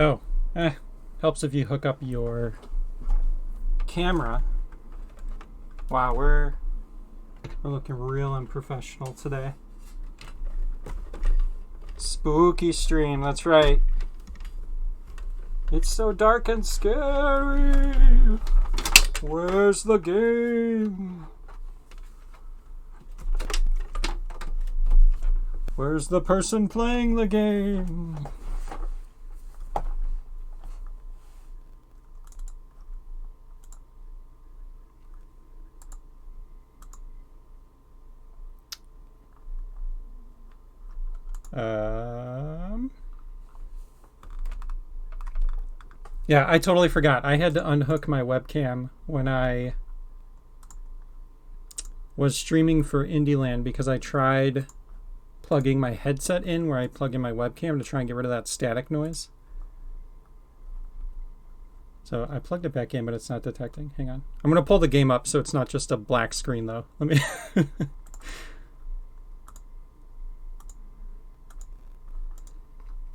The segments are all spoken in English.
Oh, helps if you hook up your camera. Wow, we're looking real unprofessional today. Spooky stream, that's right. It's so dark and scary. Where's the game? Where's the person playing the game? Yeah, I totally forgot. I had to unhook my webcam when I was streaming for Indieland because I tried plugging my headset in where I plug in my webcam to try and get rid of that static noise. So I plugged it back in, but it's not detecting. Hang on. I'm going to pull the game up so it's not just a black screen, though. Let me...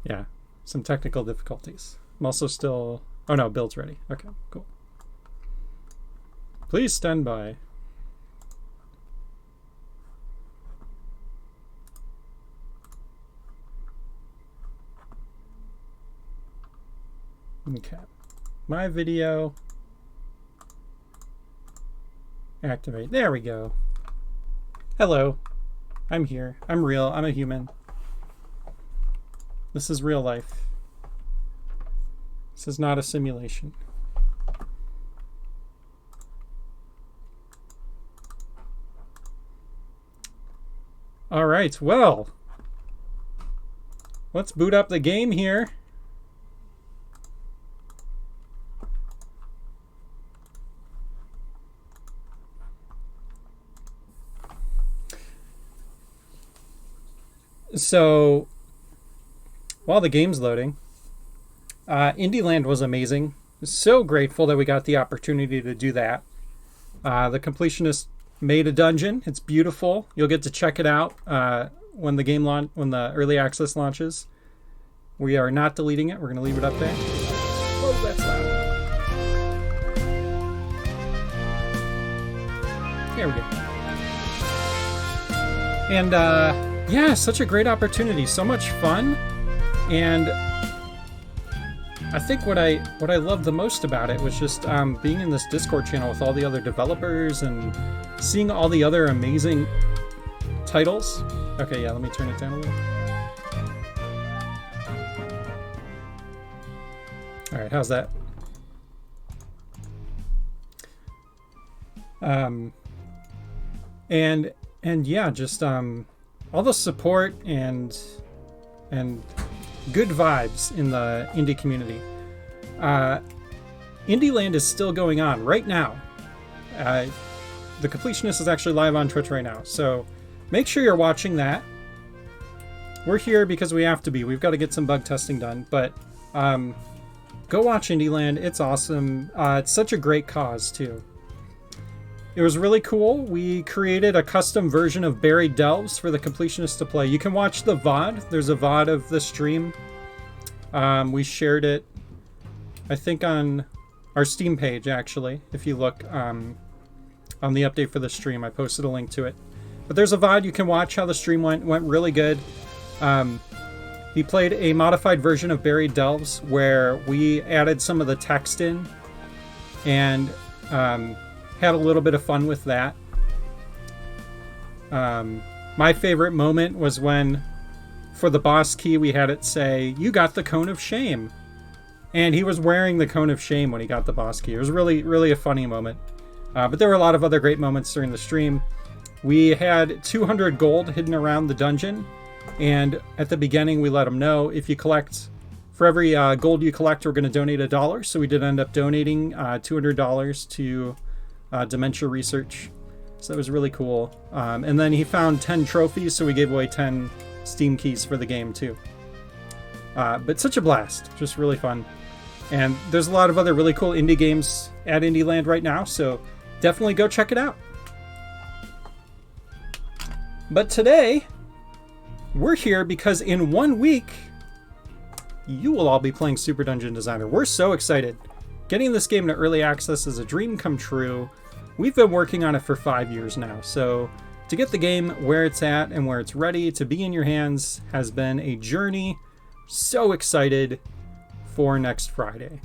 Yeah, some technical difficulties. I'm also still... Oh no, build's ready. Okay, cool. Please stand by. Okay. My video. Activate. There we go. Hello. I'm here. I'm real. I'm a human. This is real life. This is not a simulation. All right, well, let's boot up the game here. So, while the game's loading, Indieland was amazing. So grateful that we got the opportunity to do that. The completionist made a dungeon. It's beautiful. You'll get to check it out when the early access launches. We are not deleting it. We're going to leave it up there. Whoa, that's loud. There we go. And yeah, such a great opportunity. So much fun. And I think what I loved the most about it was just being in this Discord channel with all the other developers and seeing all the other amazing titles. Okay, yeah, let me turn it down a little. All right, how's that? And yeah, just all the support and good vibes in the indie community. Indieland is still going on right now. The Completionist is actually live on Twitch right now, so make sure you're watching that. We're here because we have to be. We've got to get some bug testing done, but go watch Indieland. It's awesome. It's such a great cause, too. It was really cool. We created a custom version of Buried Delves for the Completionist to play. You can watch the VOD. There's a VOD of the stream. We shared it, I think, on our Steam page, actually. If you look on the update for the stream, I posted a link to it. But there's a VOD. You can watch how the stream went. Went really good. He played a modified version of Buried Delves where we added some of the text in and had a little bit of fun with that. My favorite moment was when, for the boss key, we had it say, "You got the Cone of Shame." And he was wearing the Cone of Shame when he got the boss key. It was really, really a funny moment. But there were a lot of other great moments during the stream. We had 200 gold hidden around the dungeon. And at the beginning, we let them know, if you collect, for every gold you collect, we're going to donate $1. So we did end up donating $200 to dementia research. So that was really cool. And then he found 10 trophies, so we gave away 10 Steam keys for the game too. But such a blast, just really fun. And there's a lot of other really cool indie games at Indieland right now, so definitely go check it out. But today, we're here because in 1 week, you will all be playing Super Dungeon Designer. We're so excited. Getting this game to early access is a dream come true. We've been working on it for 5 years now, so to get the game where it's at and where it's ready to be in your hands has been a journey. So excited for next Friday.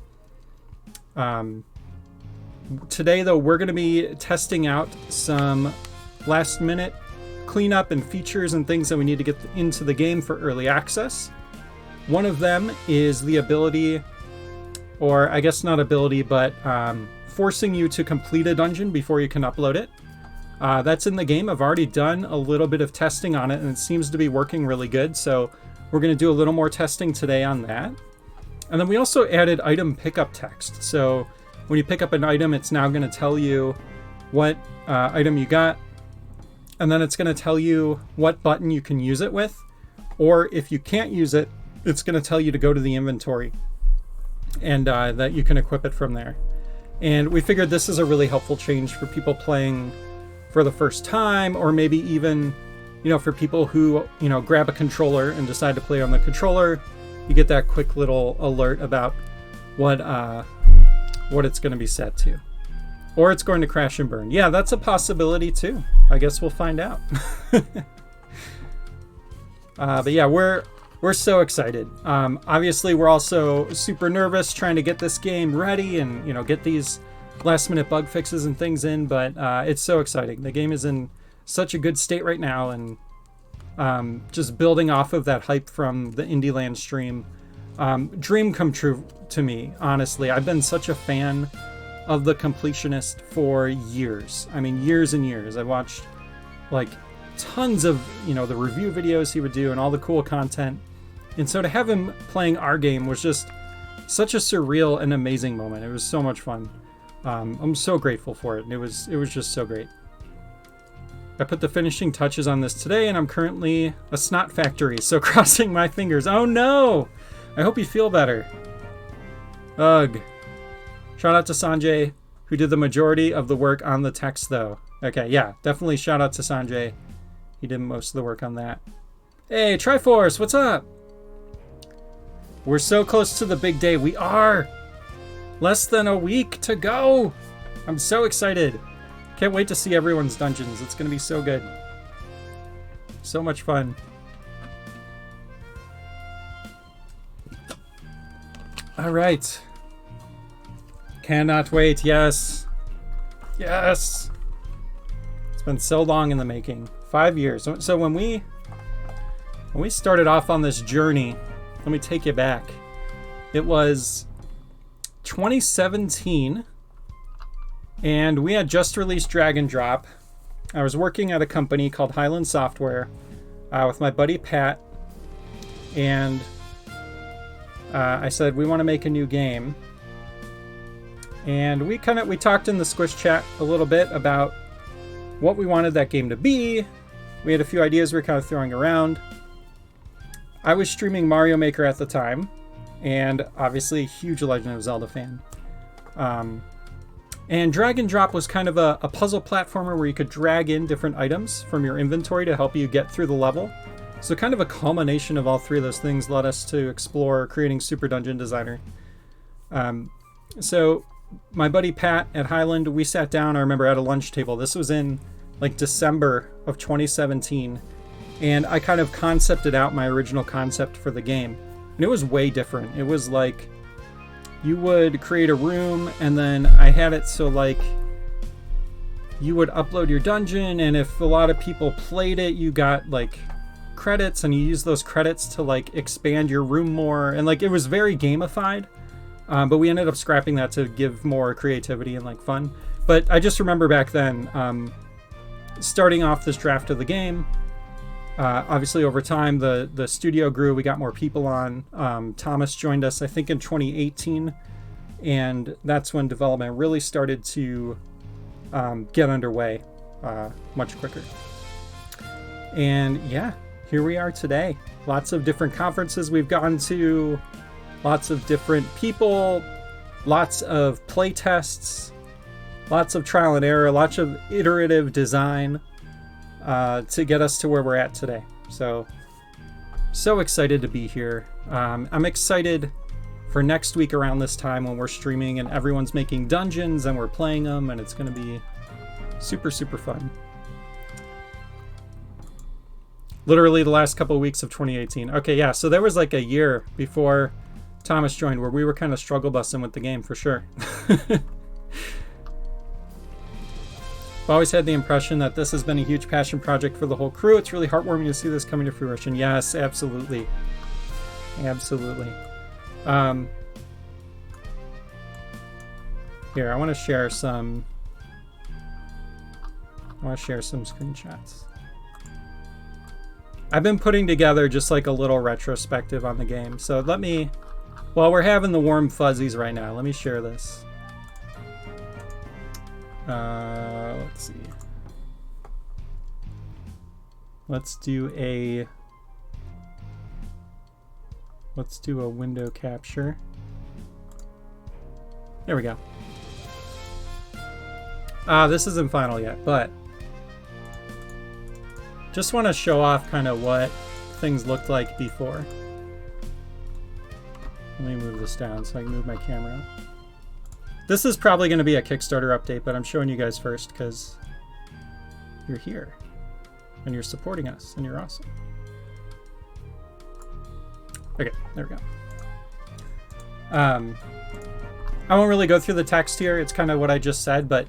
Today, though, we're going to be testing out some last minute cleanup and features and things that we need to get into the game for early access. One of them is the ability, or I guess not ability, but forcing you to complete a dungeon before you can upload it. That's in the game. I've already done a little bit of testing on it, and it seems to be working really good. So we're going to do a little more testing today on that. And then we also added item pickup text. So when you pick up an item, it's now going to tell you what item you got. And then it's going to tell you what button you can use it with. Or if you can't use it, it's going to tell you to go to the inventory and that you can equip it from there. And we figured this is a really helpful change for people playing for the first time, or maybe even, for people who, grab a controller and decide to play on the controller. You get that quick little alert about what it's going to be set to. Or it's going to crash and burn. Yeah, that's a possibility too. I guess we'll find out. But yeah, we're so excited. Obviously, we're also super nervous trying to get this game ready and, get these last minute bug fixes and things in, but it's so exciting. The game is in such a good state right now, and just building off of that hype from the Indie Land stream. Dream come true to me, honestly. I've been such a fan of The Completionist for years. I mean, years and years. I watched like tons of, the review videos he would do and all the cool content. And so to have him playing our game was just such a surreal and amazing moment. It was so much fun. I'm so grateful for it. And it was just so great. I put the finishing touches on this today, and I'm currently a snot factory, so crossing my fingers. Oh no! I hope you feel better. Ugh. Shout out to Sanjay, who did the majority of the work on the text, though. Okay, yeah, definitely shout out to Sanjay. He did most of the work on that. Hey, Triforce, what's up? We're so close to the big day. We are! Less than a week to go! I'm so excited. Can't wait to see everyone's dungeons. It's going to be so good. So much fun. All right. Cannot wait. Yes. Yes. It's been so long in the making. 5 years. So when we started off on this journey, let me take you back. It was 2017. And we had just released Drag and Drop. I was working at a company called Highland Software with my buddy Pat. And I said, we want to make a new game. And we talked in the Squish chat a little bit about what we wanted that game to be. We had a few ideas we were kind of throwing around. I was streaming Mario Maker at the time. And obviously a huge Legend of Zelda fan. And Drag and Drop was kind of a puzzle platformer where you could drag in different items from your inventory to help you get through the level. So kind of a culmination of all three of those things led us to explore creating Super Dungeon Designer. So my buddy Pat at Highland, we sat down, I remember, at a lunch table. This was in like December of 2017. And I kind of concepted out my original concept for the game. And it was way different. It was like, you would create a room, and then I had it so like you would upload your dungeon, and if a lot of people played it, you got like credits, and you use those credits to like expand your room more, and like it was very gamified. But we ended up scrapping that to give more creativity and like fun. But I just remember back then starting off this draft of the game. Obviously, over time, the studio grew. We got more people on. Thomas joined us, I think, in 2018. And that's when development really started to get underway much quicker. And yeah, here we are today. Lots of different conferences we've gone to. Lots of different people. Lots of play tests. Lots of trial and error. Lots of iterative design. To get us to where we're at today. So excited to be here. I'm excited for next week around this time when we're streaming and everyone's making dungeons and we're playing them, and it's going to be super, super fun. Literally the last couple of weeks of 2018. Okay, yeah, so there was like a year before Thomas joined where we were kind of struggle busting with the game for sure. I've always had the impression that this has been a huge passion project for the whole crew. It's really heartwarming to see this coming to fruition. Yes, absolutely. Absolutely. Here, I want to share some screenshots. I've been putting together just like a little retrospective on the game. So let me, while we're having the warm fuzzies right now, let me share this. Let's see. Let's do a window capture. There we go. This isn't final yet, but just want to show off kind of what things looked like before. Let me move this down so I can move my camera. This is probably going to be a Kickstarter update, but I'm showing you guys first because you're here and you're supporting us and you're awesome. Okay, there we go. I won't really go through the text here. It's kind of what I just said, but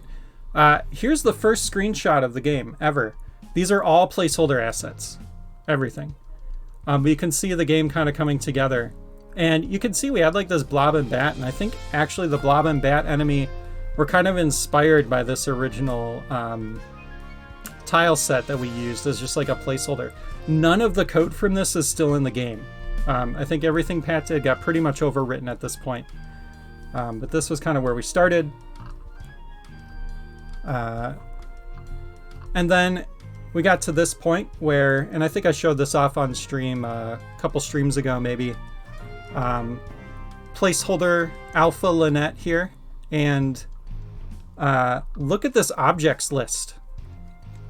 here's the first screenshot of the game ever. These are all placeholder assets, everything. But you can see the game kind of coming together. And you can see we had like this blob and bat, and I think actually the blob and bat enemy were kind of inspired by this original tile set that we used as just like a placeholder. None of the code from this is still in the game. I think everything Pat did got pretty much overwritten at this point. But this was kind of where we started. And then we got to this point where, and I think I showed this off on stream a couple streams ago maybe, placeholder Alpha Lynette here, and look at this objects list.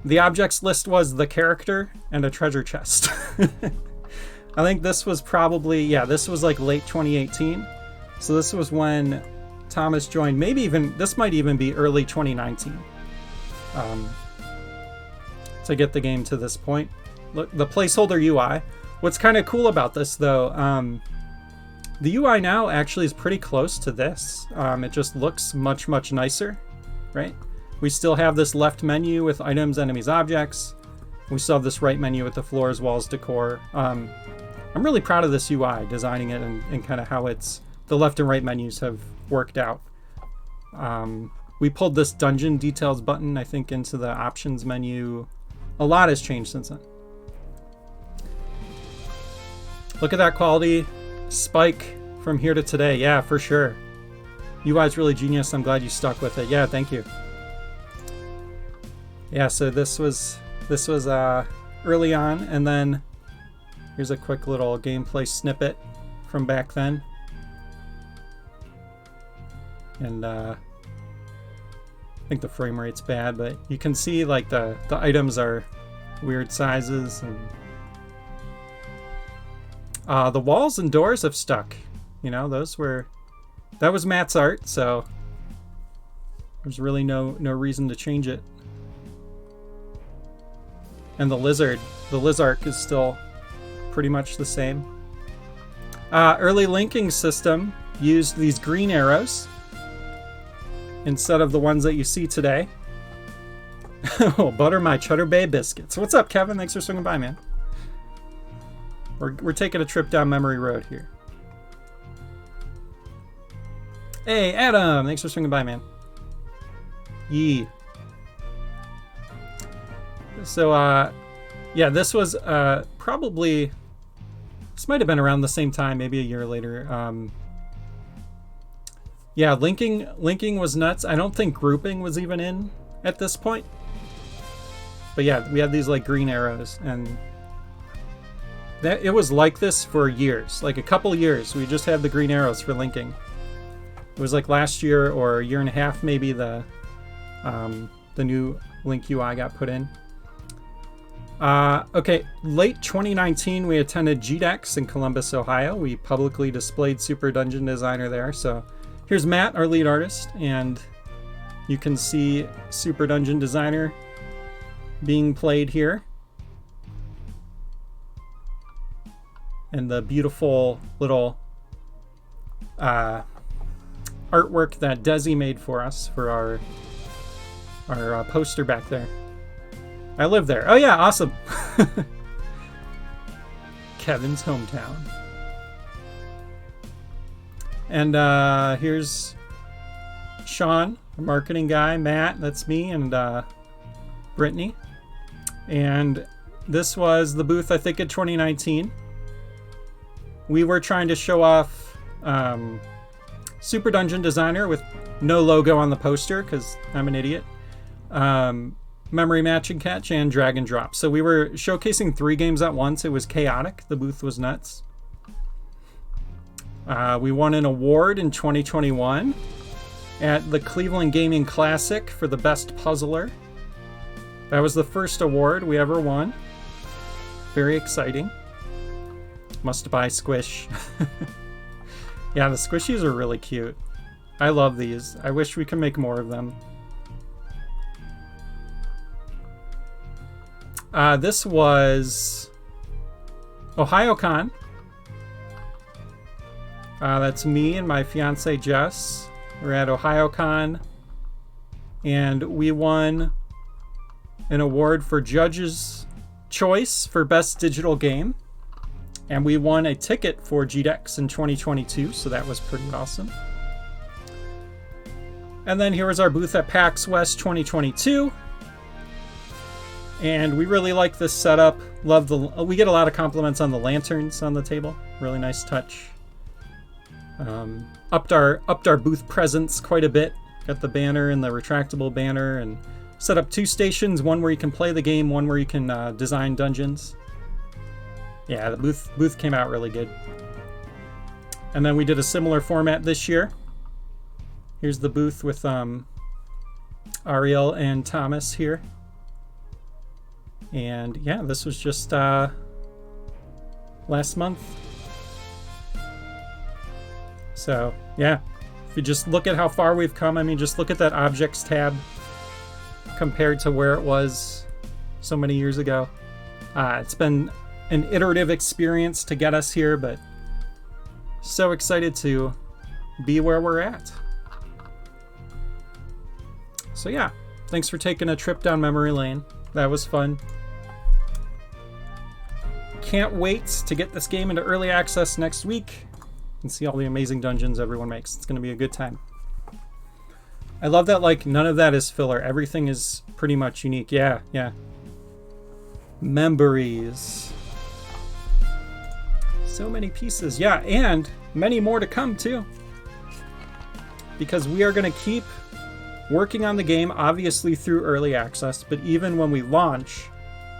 The objects list was the character and a treasure chest. I think this was probably, yeah, this was like late 2018. So this was when Thomas joined, maybe even, this might even be early 2019. To get the game to this point. Look, the placeholder UI. What's kind of cool about this though, the UI now actually is pretty close to this. It just looks much, much nicer, right? We still have this left menu with items, enemies, objects. We still have this right menu with the floors, walls, decor. I'm really proud of this UI, designing it and kind of how it's, the left and right menus have worked out. We pulled this dungeon details button, I think, into the options menu. A lot has changed since then. Look at that quality spike from here to today. Yeah, for sure. UI is really genius. I'm glad you stuck with it. Yeah, thank you. Yeah, so this was early on, and then here's a quick little gameplay snippet from back then. And I think the frame rate's bad, but you can see like the items are weird sizes, and the walls and doors have stuck. You know, that was Matt's art, so there's really no reason to change it. And the lizard is still pretty much the same. Early linking system used these green arrows instead of the ones that you see today. Oh, butter my Cheddar Bay biscuits. What's up, Kevin? Thanks for swinging by, man. We're taking a trip down memory road here. Hey, Adam. Thanks for swinging by, man. Yee. So, yeah, this was probably, this might have been around the same time, maybe a year later. Yeah, linking was nuts. I don't think grouping was even in at this point. But yeah, we had these like green arrows, and it was like this for years, like a couple years. We just had the green arrows for linking. It was like last year or a year and a half, maybe the new Link UI got put in. Okay, late 2019, we attended GDEX in Columbus, Ohio. We publicly displayed Super Dungeon Designer there. So here's Matt, our lead artist, and you can see Super Dungeon Designer being played here. And the beautiful little artwork that Desi made for us for our poster back there. I live there. Oh yeah, awesome. Kevin's hometown. And here's Sean, our marketing guy, Matt, that's me, and Brittany. And this was the booth, I think, in 2019. We were trying to show off Super Dungeon Designer with no logo on the poster, because I'm an idiot. Memory Match and Catch, and Drag and Drop. So we were showcasing 3 games at once. It was chaotic. The booth was nuts. We won an award in 2021 at the Cleveland Gaming Classic for the best puzzler. That was the first award we ever won. Very exciting. Must buy Squish. Yeah, the squishies are really cute. I love these. I wish we could make more of them. This was OhioCon. That's me and my fiance Jess. We're at OhioCon, and we won an award for Judge's Choice for Best Digital Game. And we won a ticket for GDEX in 2022, so that was pretty awesome. And then here was our booth at PAX West 2022. And we really like this setup. We get a lot of compliments on the lanterns on the table. Really nice touch. Upped our booth presence quite a bit. Got the banner and the retractable banner, and set up 2 stations, one where you can play the game, one where you can design dungeons. Yeah, the booth came out really good. And then we did a similar format this year. Here's the booth with Ariel and Thomas here. And yeah, this was just last month. So yeah, if you just look at how far we've come, I mean, just look at that objects tab compared to where it was so many years ago. It's been an iterative experience to get us here, but so excited to be where we're at. So yeah, thanks for taking a trip down memory lane. That was fun. Can't wait to get this game into early access next week and see all the amazing dungeons everyone makes. It's going to be a good time. I love that, like, none of that is filler. Everything is pretty much unique. Yeah. Memories. So many pieces. Yeah, and many more to come too. Because we are going to keep working on the game, obviously through early access, but even when we launch,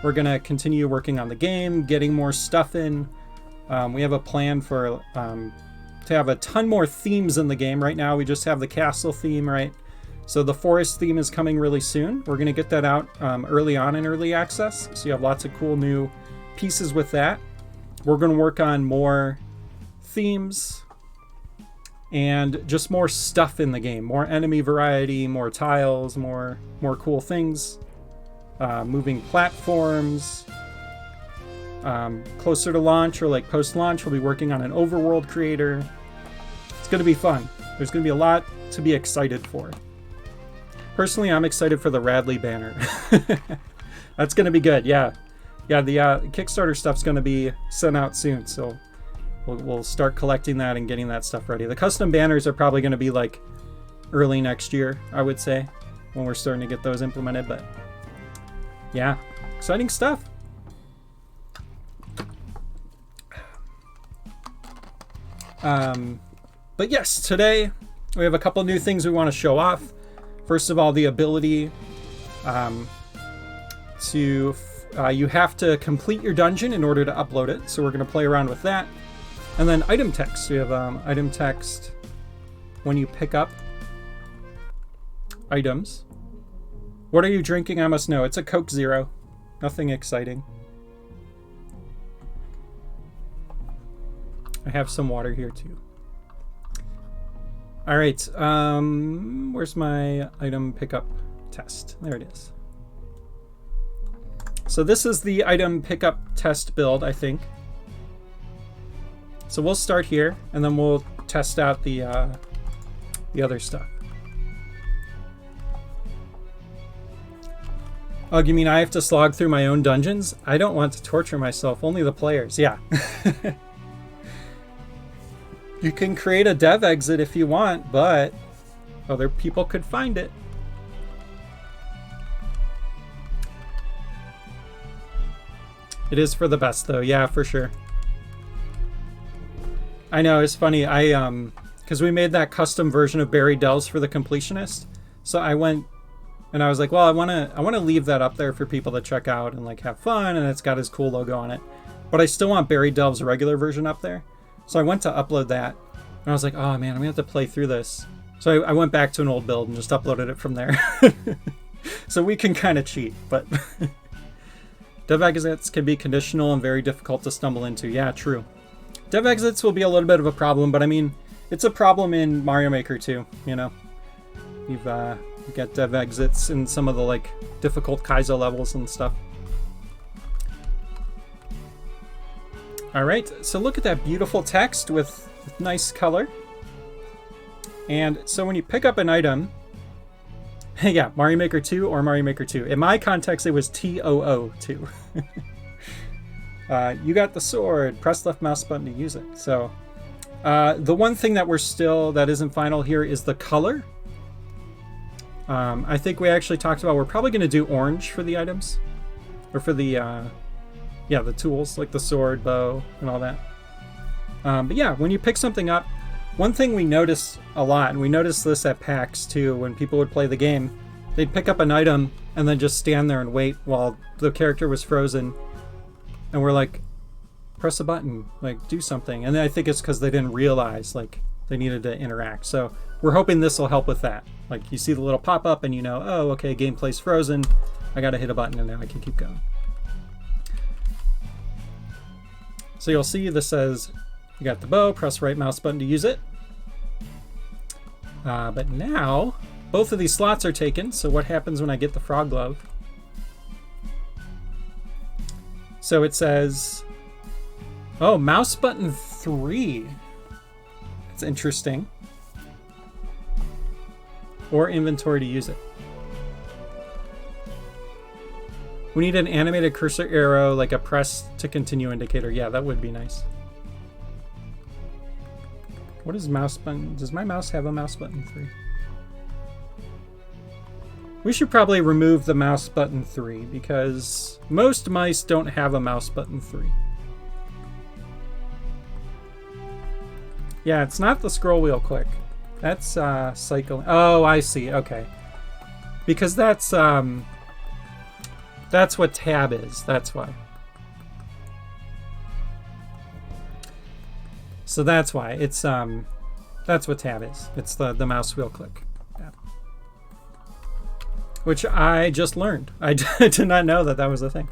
we're going to continue working on the game, getting more stuff in. We have a plan for to have a ton more themes in the game. Right now we just have the castle theme, right? So the forest theme is coming really soon. We're going to get that out early on in early access, so you have lots of cool new pieces with that. We're going to work on more themes and just more stuff in the game, more enemy variety, more tiles, more cool things. Moving platforms. Closer to launch or like post-launch, we'll be working on an overworld creator. It's going to be fun. There's going to be a lot to be excited for. Personally, I'm excited for the Radley banner. That's going to be good. Yeah, the Kickstarter stuff's going to be sent out soon, so we'll start collecting that and getting that stuff ready. The custom banners are probably going to be like early next year, I would say, when we're starting to get those implemented, but yeah, exciting stuff. But yes, today we have a couple new things we want to show off. First of all, the ability you have to complete your dungeon in order to upload it. So we're going to play around with that. And then item text. We have item text when you pick up items. What are you drinking? I must know. It's a Coke Zero. Nothing exciting. I have some water here too. All right, where's my item pickup test? There it is. So this is the item pickup test build, I think. So we'll start here, and then we'll test out the other stuff. Oh, you mean I have to slog through my own dungeons? I don't want to torture myself, only the players, yeah. You can create a dev exit if you want, but other people could find it. It is for the best though, yeah, for sure. I know, it's funny, because we made that custom version of Buried Delves for the completionist. So I went and I was like, well, I wanna leave that up there for people to check out and like have fun, and it's got his cool logo on it. But I still want Buried Delves' regular version up there. So I went to upload that, and I was like, oh man, I'm gonna have to play through this. So I went back to an old build and just uploaded it from there. So we can kind of cheat, but dev exits can be conditional and very difficult to stumble into. Yeah, true. Dev exits will be a little bit of a problem, but I mean, it's a problem in Mario Maker too, you know? You've got dev exits in some of the like difficult Kaizo levels and stuff. All right, so look at that beautiful text with nice color. And so when you pick up an item, yeah, Mario Maker 2 or Mario Maker 2. In my context, it was TOO2. You got the sword, press left mouse button to use it. So the one thing that that isn't final here is the color. I think we actually talked about, we're probably going to do orange for the items, or for the the tools, like the sword, bow, and all that. But yeah, when you pick something up, one thing we notice a lot, and we noticed this at PAX too, when people would play the game, they'd pick up an item and then just stand there and wait while the character was frozen. And we're like, press a button, like do something. And then I think it's because they didn't realize like they needed to interact. So we're hoping this will help with that. Like you see the little pop-up and you know, oh, okay, gameplay's frozen. I gotta hit a button and now I can keep going. So you'll see this says you got the bow, press right mouse button to use it. But now both of these slots are taken. So what happens when I get the frog glove? So it says, oh, mouse button 3. That's interesting. Or inventory to use it. We need an animated cursor arrow, like a press to continue indicator. Yeah, that would be nice. What is mouse button? Does my mouse have a mouse button 3? We should probably remove the mouse button 3 because most mice don't have a mouse button 3. Yeah, it's not the scroll wheel click. That's cycling. Oh, I see. Okay. Because that's what tab is. That's why. So that's why. It's that's what tab is. It's the mouse wheel click. Yeah. Which I just learned. I did not know that was a thing.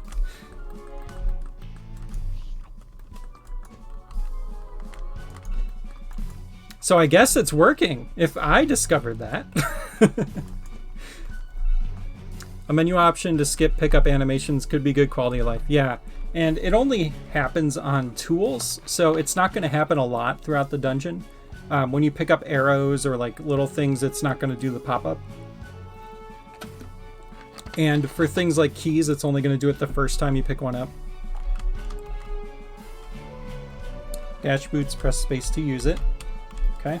So I guess it's working if I discovered that. A menu option to skip pickup animations could be good quality of life. Yeah, and it only happens on tools, so it's not going to happen a lot throughout the dungeon. When you pick up arrows or like little things, it's not going to do the pop-up. And for things like keys, it's only going to do it the first time you pick one up. Dash boots, press space to use it. Okay.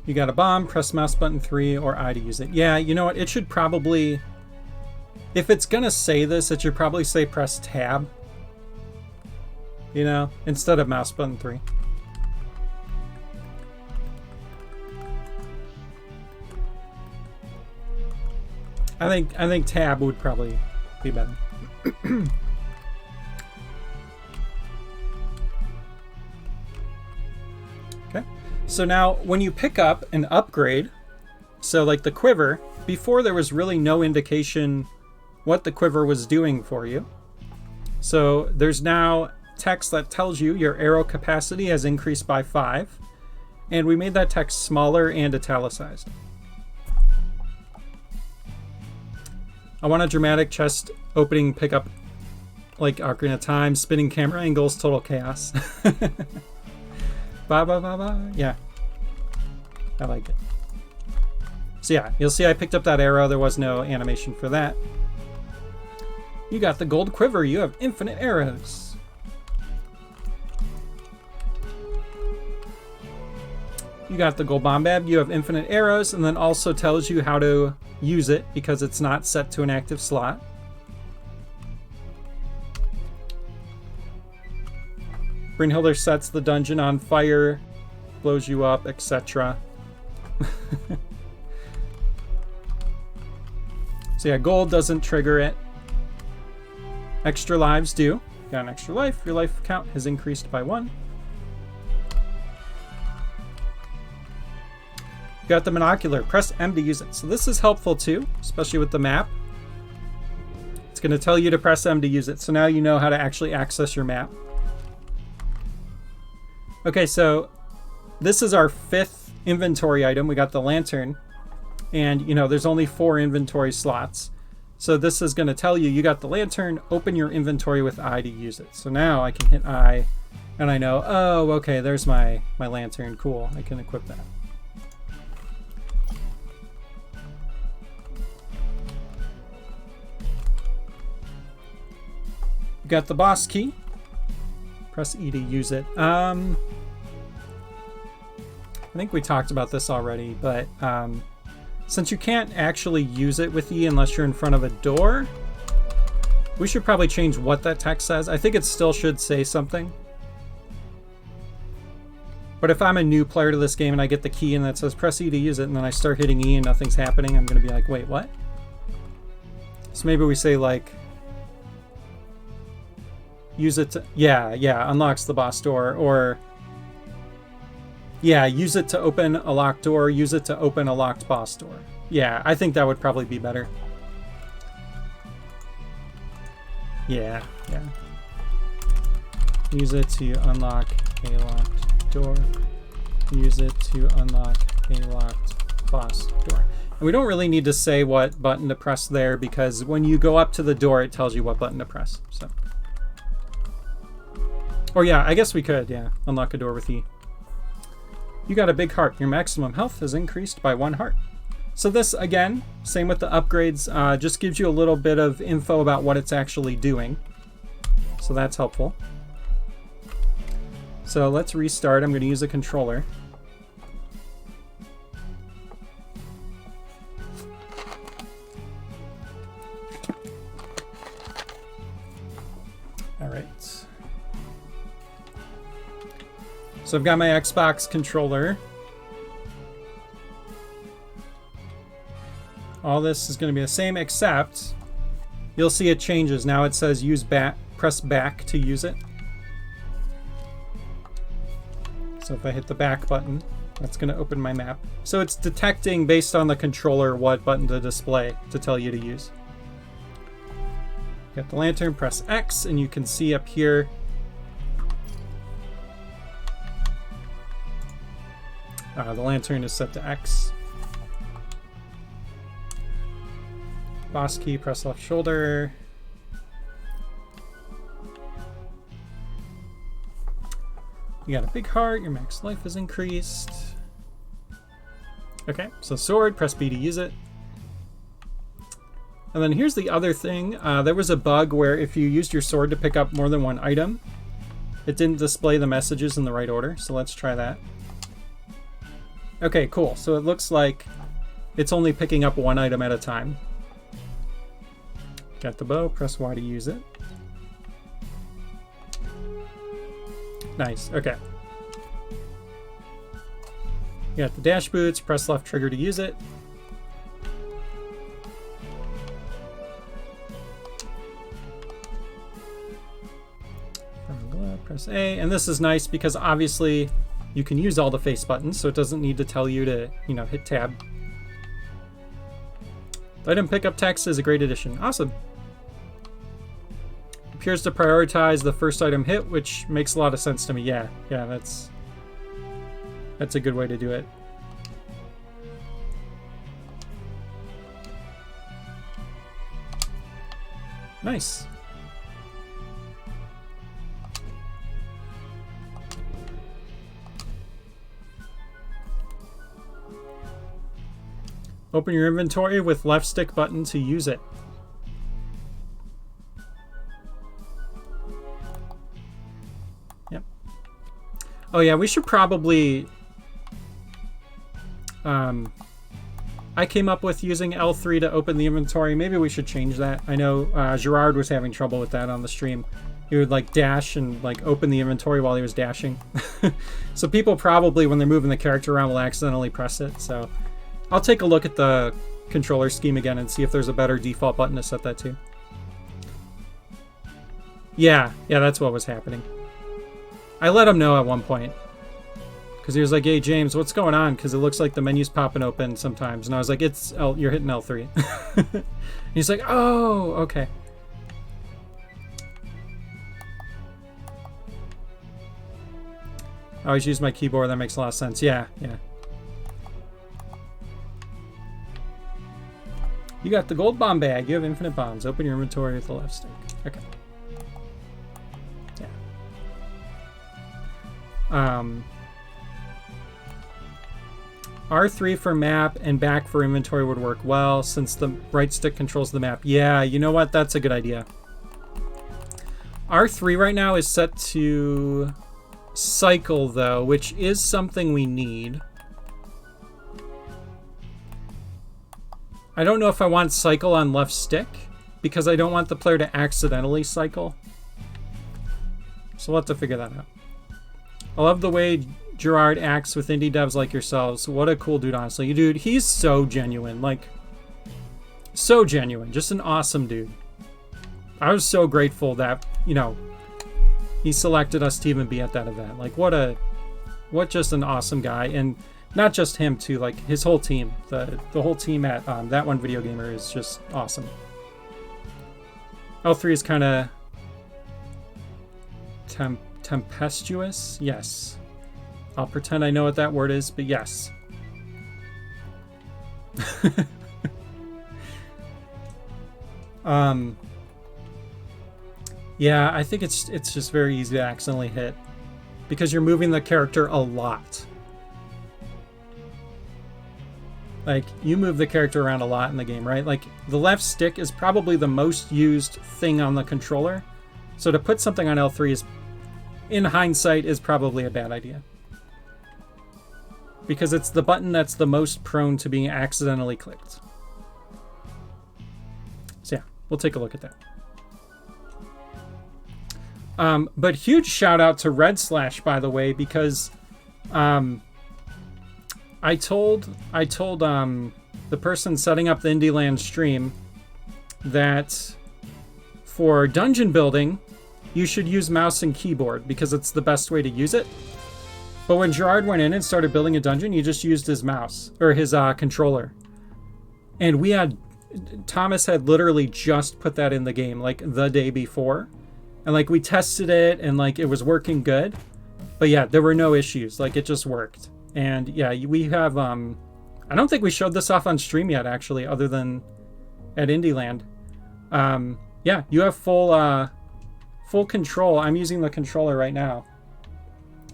You got a bomb, press mouse button 3 or I to use it. Yeah, you know what? It should probably, if it's gonna say this, it should probably say press tab. You know, instead of mouse button 3. I think tab would probably be better. Okay. So now when you pick up an upgrade, So like the quiver, before there was really no indication what the quiver was doing for you. So there's now text that tells you your arrow capacity has increased by 5. And we made that text smaller and italicized. I want a dramatic chest opening pickup like Ocarina of Time, spinning camera angles, total chaos. Ba ba ba ba. Yeah. I like it. So yeah, you'll see I picked up that arrow. There was no animation for that. You got the gold quiver. You have infinite arrows. You got the gold bombab. You have infinite arrows, and then also tells you how to use it because it's not set to an active slot. Brynhildr sets the dungeon on fire, blows you up, etc. So yeah, gold doesn't trigger it. Extra lives do. Got an extra life. Your life count has increased by 1. Got the monocular. Press M to use it. So this is helpful too, especially with the map. It's going to tell you to press M to use it. So now you know how to actually access your map. Okay, so this is our 5th inventory item. We got the lantern. And, you know, there's only 4 inventory slots. So this is going to tell you got the lantern, open your inventory with I to use it. So now I can hit I, and I know, oh, okay, there's my lantern. Cool, I can equip that. You got the boss key. Press E to use it. I think we talked about this already, but since you can't actually use it with E unless you're in front of a door, we should probably change what that text says. I think it still should say something. But if I'm a new player to this game and I get the key and that says press E to use it, and then I start hitting E and nothing's happening, I'm going to be like, wait, what? So maybe we say like, use it to, yeah, unlocks the boss door, or yeah, use it to open a locked door, use it to open a locked boss door. Yeah, I think that would probably be better. Yeah. Use it to unlock a locked door. Use it to unlock a locked boss door. And we don't really need to say what button to press there because when you go up to the door, it tells you what button to press. So. Or yeah, I guess we could, yeah. Unlock a door with E. You got a big heart. Your maximum health has increased by 1 heart. So this, again, same with the upgrades, just gives you a little bit of info about what it's actually doing. So that's helpful. So let's restart. I'm going to use a controller. All right. So I've got my Xbox controller. All this is going to be the same, except you'll see it changes. Now it says use back, press back to use it. So if I hit the back button, that's going to open my map. So it's detecting based on the controller what button to display to tell you to use. Got the lantern, press X, and you can see up here the lantern is set to X. Boss key, press left shoulder. You got a big heart, your max life is increased. Okay, so sword, press B to use it. And then here's the other thing. There was a bug where if you used your sword to pick up more than 1 item, it didn't display the messages in the right order. So let's try that. Okay, cool. So it looks like it's only picking up 1 item at a time. Got the bow, press Y to use it. Nice, okay. You got the dash boots, press left trigger to use it. Press A, and this is nice because obviously you can use all the face buttons, so it doesn't need to tell you to, hit tab. Item pickup text is a great addition. Awesome. Appears to prioritize the first item hit, which makes a lot of sense to me. Yeah, that's a good way to do it. Nice. Open your inventory with left stick button to use it. Yep. Oh yeah, we should probably... I came up with using L3 to open the inventory. Maybe we should change that. I know Gerard was having trouble with that on the stream. He would like dash and like open the inventory while he was dashing. So people probably, when they're moving the character around, will accidentally press it. So I'll take a look at the controller scheme again and see if there's a better default button to set that to. Yeah, that's what was happening. I let him know at one point. Because he was like, hey, James, what's going on? Because it looks like the menu's popping open sometimes. And I was like, you're hitting L3. And he's like, oh, okay. I always use my keyboard. That makes a lot of sense. Yeah. You got the gold bomb bag. You have infinite bombs. Open your inventory with the left stick. Okay. Yeah. R3 for map and back for inventory would work well since the right stick controls the map. Yeah, you know what? That's a good idea. R3 right now is set to cycle though, which is something we need. I don't know if I want cycle on left stick because I don't want the player to accidentally cycle. So we'll have to figure that out. I love the way Gerard acts with indie devs like yourselves. What a cool dude, honestly. Dude, he's so genuine. Like, so genuine. Just an awesome dude. I was so grateful that, you know, he selected us to even be at that event. Like, what just an awesome guy. And not just him, too. Like, his whole team. The whole team at That One Video Gamer is just awesome. L3 is kind of tempestuous. Yes. I'll pretend I know what that word is, but yes. Yeah, I think it's just very easy to accidentally hit because you're moving the character a lot. Like, you move the character around a lot in the game, right? Like, the left stick is probably the most used thing on the controller. So to put something on L3 is, in hindsight, is probably a bad idea. Because it's the button that's the most prone to being accidentally clicked. So yeah, we'll take a look at that. But huge shout out to Red Slash, by the way, because I told the person setting up the Indie Land stream that for dungeon building, you should use mouse and keyboard because it's the best way to use it. But when Gerard went in and started building a dungeon, he just used his mouse, or his controller. And Thomas had literally just put that in the game, like, the day before. And, like, we tested it, and, like, it was working good. But, yeah, there were no issues. Like, it just worked. And, yeah, we have, I don't think we showed this off on stream yet, actually, other than at Indie Land. Yeah, you have full control. I'm using the controller right now.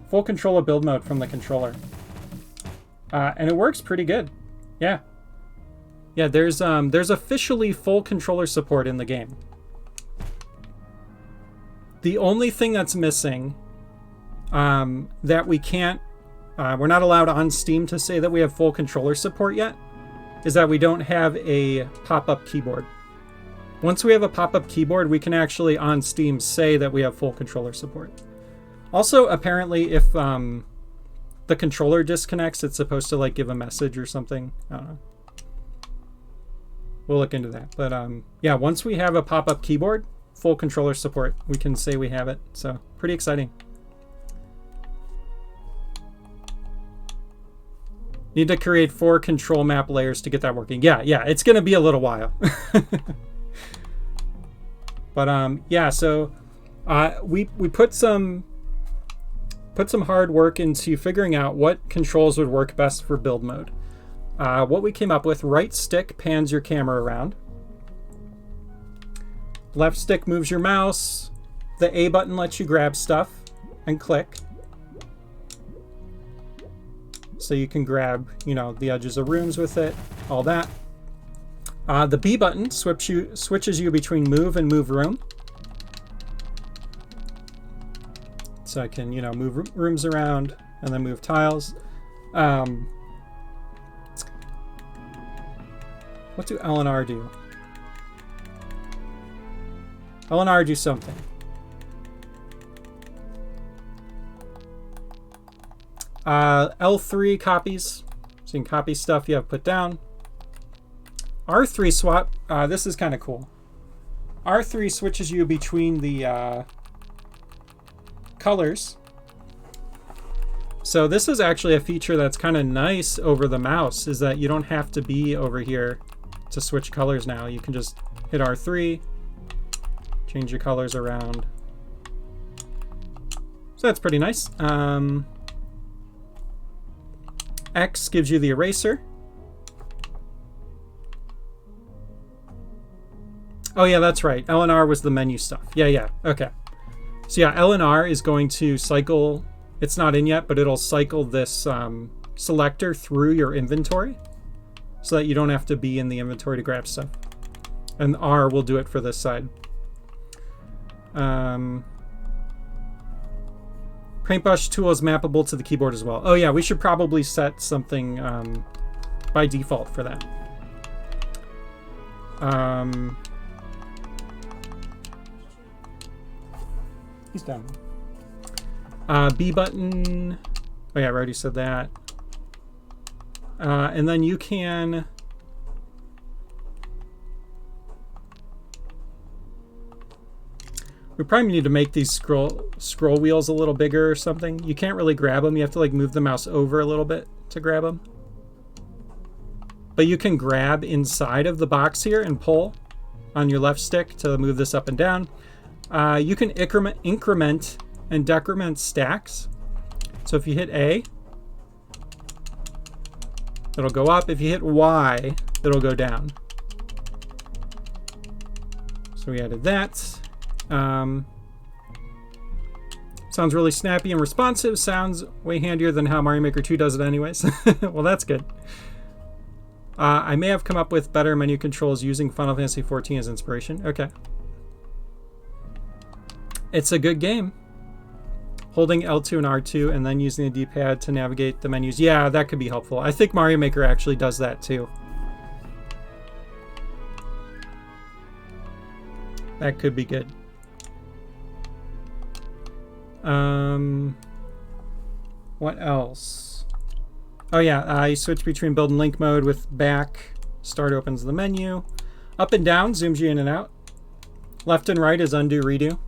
Full control of build mode from the controller. And it works pretty good. Yeah. Yeah, there's officially full controller support in the game. The only thing that's missing, that we can't, we're not allowed on Steam to say that we have full controller support yet, is that we don't have a pop-up keyboard. Once we have a pop-up keyboard, we can actually on Steam say that we have full controller support. Also, apparently, if the controller disconnects, it's supposed to like give a message or something. I don't know. We'll look into that. But yeah, once we have a pop-up keyboard, full controller support, we can say we have it. So pretty exciting. Need to create 4 control map layers to get that working. Yeah, it's going to be a little while. But yeah, so we put some hard work into figuring out what controls would work best for build mode. What we came up with: right stick pans your camera around, left stick moves your mouse, the A button lets you grab stuff and click. So you can grab, the edges of rooms with it, all that. The B button switches you between move and move room. So I can, move rooms around and then move tiles. What do L and R do? L and R do something. L3 copies, so you can copy stuff you have put down. R3 swap, this is kind of cool. R3 switches you between the colors. So this is actually a feature that's kind of nice over the mouse, is that you don't have to be over here to switch colors now. You can just hit R3, change your colors around. So that's pretty nice. X gives you the eraser. Oh yeah, that's right. L and R was the menu stuff. Yeah, okay. So yeah, L and R is going to cycle, it's not in yet, but it'll cycle this selector through your inventory so that you don't have to be in the inventory to grab stuff. And R will do it for this side. Paintbrush tool is mappable to the keyboard as well. Oh yeah, we should probably set something by default for that. He's down. B button. Oh yeah, I already said that. And then you can... We probably need to make these scroll wheels a little bigger or something. You can't really grab them. You have to like move the mouse over a little bit to grab them. But you can grab inside of the box here and pull on your left stick to move this up and down. You can increment and decrement stacks. So if you hit A, it'll go up. If you hit Y, it'll go down. So we added that. Sounds really snappy and responsive. Sounds way handier than how Mario Maker 2 does it anyways. Well, that's good. I may have come up with better menu controls using Final Fantasy XIV as inspiration. Okay. It's a good game. Holding L2 and R2 and then using the D-pad to navigate the menus. Yeah, that could be helpful. I think Mario Maker actually does that too. That could be good. What else? Oh yeah, you switch between build and link mode with back. Start opens the menu. Up and down zooms you in and out. Left and right is undo, redo.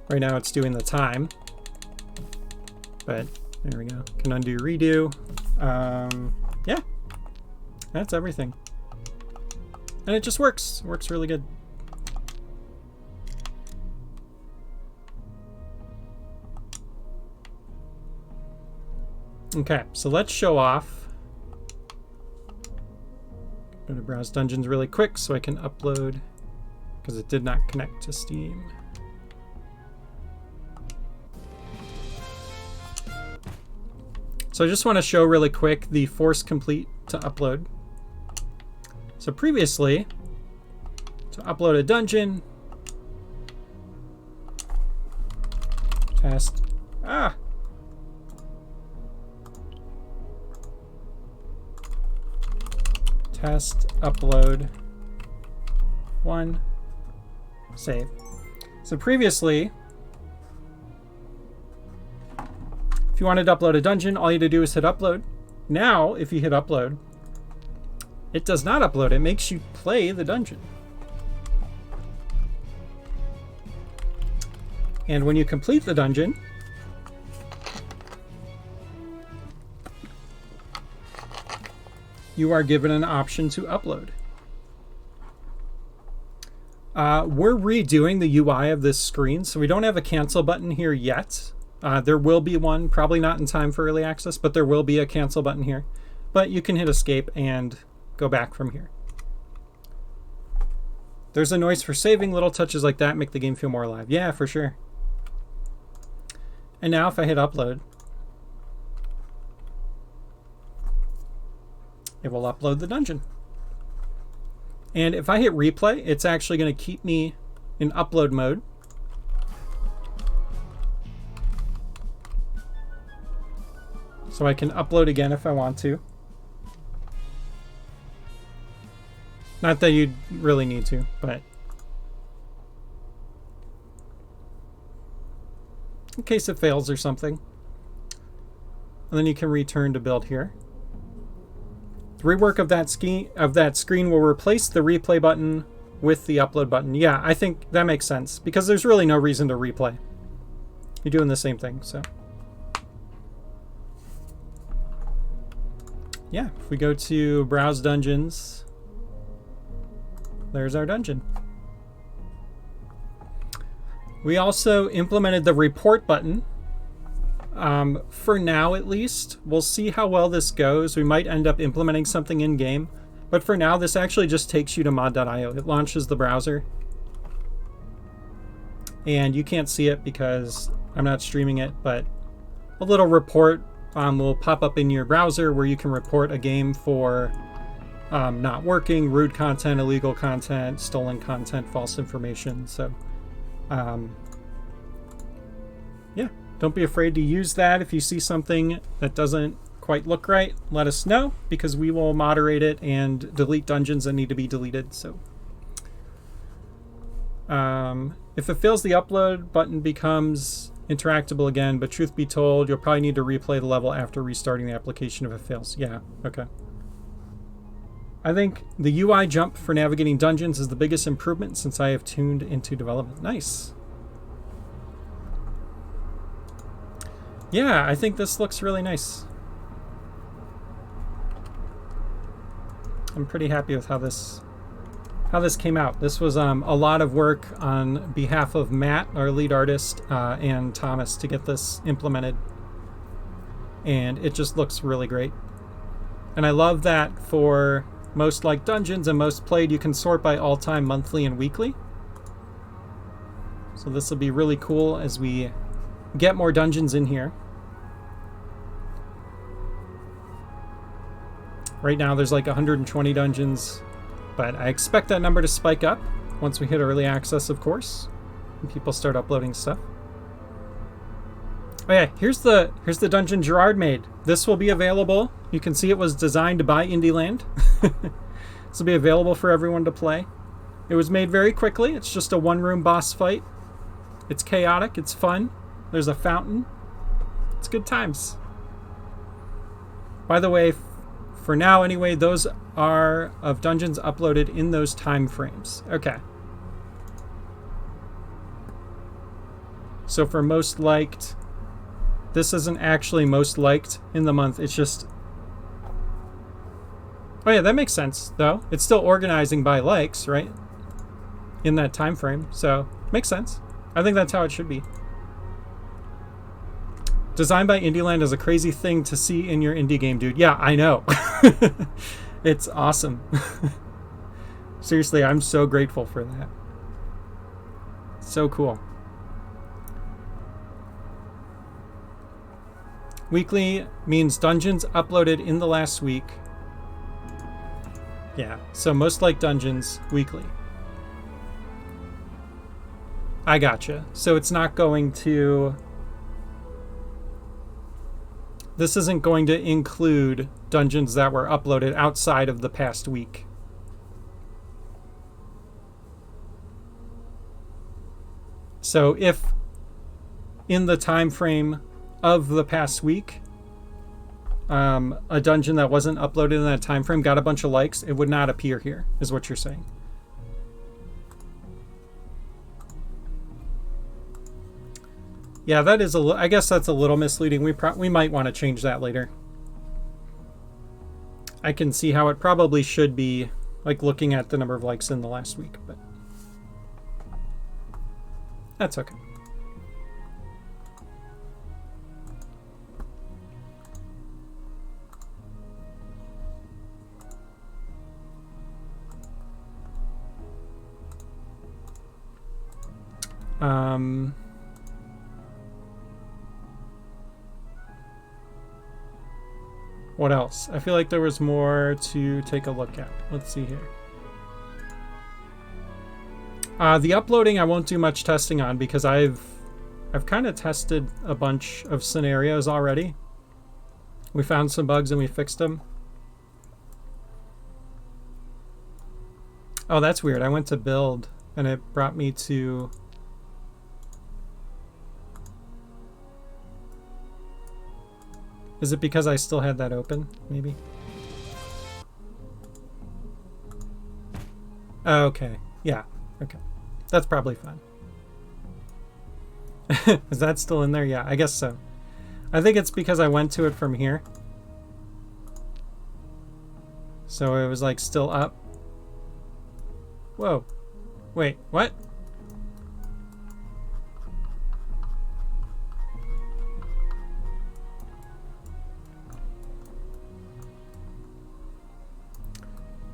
Right now it's doing the time. But there we go. Can undo, redo. Yeah, that's everything. And it just works. It works really good. Okay, so let's show off. I'm going to browse dungeons really quick so I can upload, because it did not connect to Steam. So I just want to show really quick the force complete to upload. So previously, to upload a dungeon, test, test, upload, 1, save. So previously, if you wanted to upload a dungeon, all you had to do is hit upload. Now, if you hit upload, it does not upload. It makes you play the dungeon. And when you complete the dungeon, you are given an option to upload. We're redoing the UI of this screen, so we don't have a cancel button here yet. There will be one, probably not in time for early access, but there will be a cancel button here. But you can hit escape and go back from here. There's a noise for saving. Little touches like that make the game feel more alive. Yeah, for sure. And now if I hit upload, it will upload the dungeon. And if I hit replay, it's actually going to keep me in upload mode. So I can upload again if I want to. Not that you'd really need to, but in case it fails or something. And then you can return to build here. The rework of that screen will replace the replay button with the upload button. Yeah, I think that makes sense because there's really no reason to replay. You're doing the same thing, so. Yeah, if we go to Browse Dungeons, there's our dungeon. We also implemented the report button. For now, at least. We'll see how well this goes. We might end up implementing something in-game. But for now, this actually just takes you to mod.io. It launches the browser. And you can't see it because I'm not streaming it, but a little report will pop up in your browser where you can report a game for not working, rude content, illegal content, stolen content, false information. So, yeah. Don't be afraid to use that. If you see something that doesn't quite look right, let us know because we will moderate it and delete dungeons that need to be deleted. So, if it fails, the upload button becomes interactable again, but truth be told, you'll probably need to replay the level after restarting the application if it fails. Yeah, okay. I think the UI jump for navigating dungeons is the biggest improvement since I have tuned into development. Nice. Yeah, I think this looks really nice. I'm pretty happy with how this came out. This was a lot of work on behalf of Matt, our lead artist, and Thomas to get this implemented. And it just looks really great. And I love that for most liked dungeons and most played, you can sort by all-time, monthly, and weekly. So this will be really cool as we get more dungeons in here. Right now there's like 120 dungeons, but I expect that number to spike up once we hit early access, of course, and people start uploading stuff. Oh yeah, here's the dungeon Gerard made. This will be available. You can see it was designed by Indieland. This will be available for everyone to play. It was made very quickly. It's just a one-room boss fight. It's chaotic. It's fun. There's a fountain. It's good times. By the way, for now anyway, those are of dungeons uploaded in those time frames. Okay. So for most liked, this isn't actually most liked in the month. It's just... Oh yeah, that makes sense, though. It's still organizing by likes, right? In that time frame. So, makes sense. I think that's how it should be. Designed by Indieland is a crazy thing to see in your indie game, dude. Yeah, I know. It's awesome. Seriously, I'm so grateful for that. So cool. Weekly means dungeons uploaded in the last week. Yeah, so most like dungeons weekly. I gotcha. So it's not going to... This isn't going to include dungeons that were uploaded outside of the past week. So if in the time frame of the past week, a dungeon that wasn't uploaded in that time frame got a bunch of likes, it would not appear here, is what you're saying. Yeah, that is I guess that's a little misleading. We might want to change that later. I can see how it probably should be, like looking at the number of likes in the last week, but that's okay. What else? I feel like there was more to take a look at. Let's see here. The uploading I won't do much testing on because I've kind of tested a bunch of scenarios already. We found some bugs and we fixed them. Oh, that's weird. I went to build and it brought me to... Is it because I still had that open, maybe? Oh, okay. Yeah, okay. That's probably fine. Is that still in there? Yeah, I guess so. I think it's because I went to it from here. So it was like still up. Whoa. Wait, what?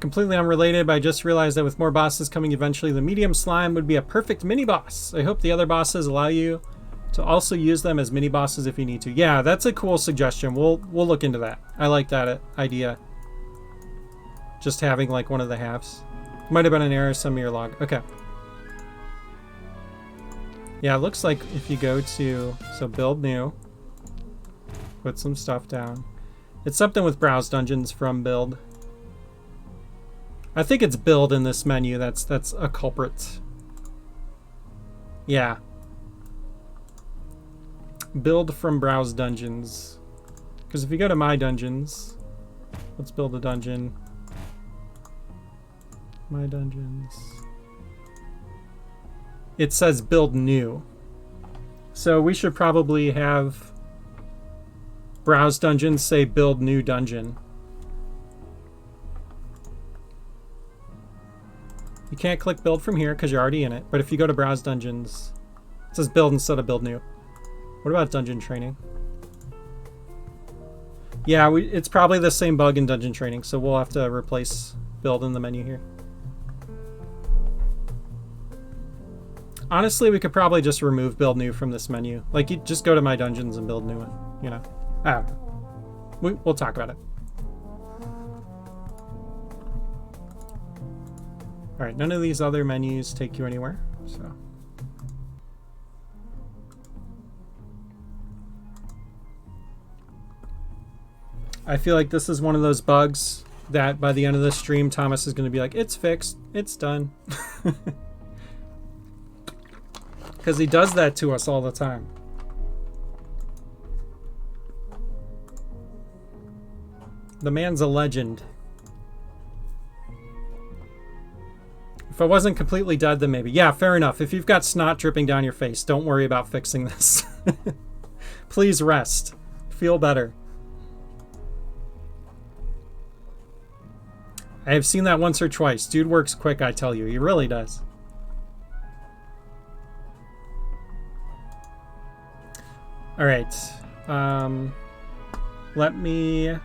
Completely unrelated, but I just realized that with more bosses coming eventually, the medium slime would be a perfect mini boss. I hope the other bosses allow you to also use them as mini bosses if you need to. Yeah, that's a cool suggestion. We'll look into that. I like that idea. Just having like one of the halves. Might have been an error, some of your log. Okay. Yeah, it looks like if you go to, so build new, put some stuff down. It's something with browse dungeons from build. I think it's build in this menu that's a culprit. Yeah. Build from browse dungeons. Because if you go to my dungeons, let's build a dungeon. My dungeons. It says build new. So we should probably have browse dungeons say build new dungeon. You can't click build from here because you're already in it. But if you go to browse dungeons, it says build instead of build new. What about dungeon training? Yeah, it's probably the same bug in dungeon training, so we'll have to replace build in the menu here. Honestly, we could probably just remove build new from this menu. Like, you just go to my dungeons and build new one, you know. I don't know. We'll talk about it. All right, none of these other menus take you anywhere, so. I feel like this is one of those bugs that by the end of the stream, Thomas is going to be like, it's fixed, it's done. Because he does that to us all the time. The man's a legend. If I wasn't completely dead, then maybe. Yeah, fair enough. If you've got snot dripping down your face, don't worry about fixing this. Please rest. Feel better. I have seen that once or twice. Dude works quick, I tell you. He really does. All right. Let me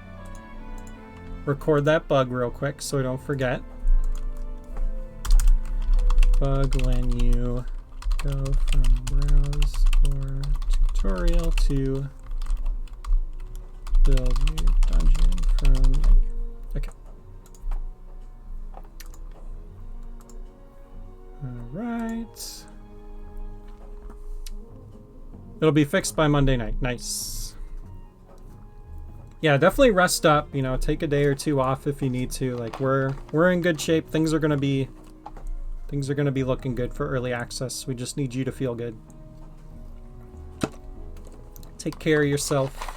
record that bug real quick so I don't forget. Bug when you go from browse or tutorial to build new dungeon from... Okay. All right. It'll be fixed by Monday night. Nice. Yeah, definitely rest up. You know, take a day or two off if you need to. Like we're in good shape. Things are gonna be looking good for early access. We just need you to feel good. Take care of yourself.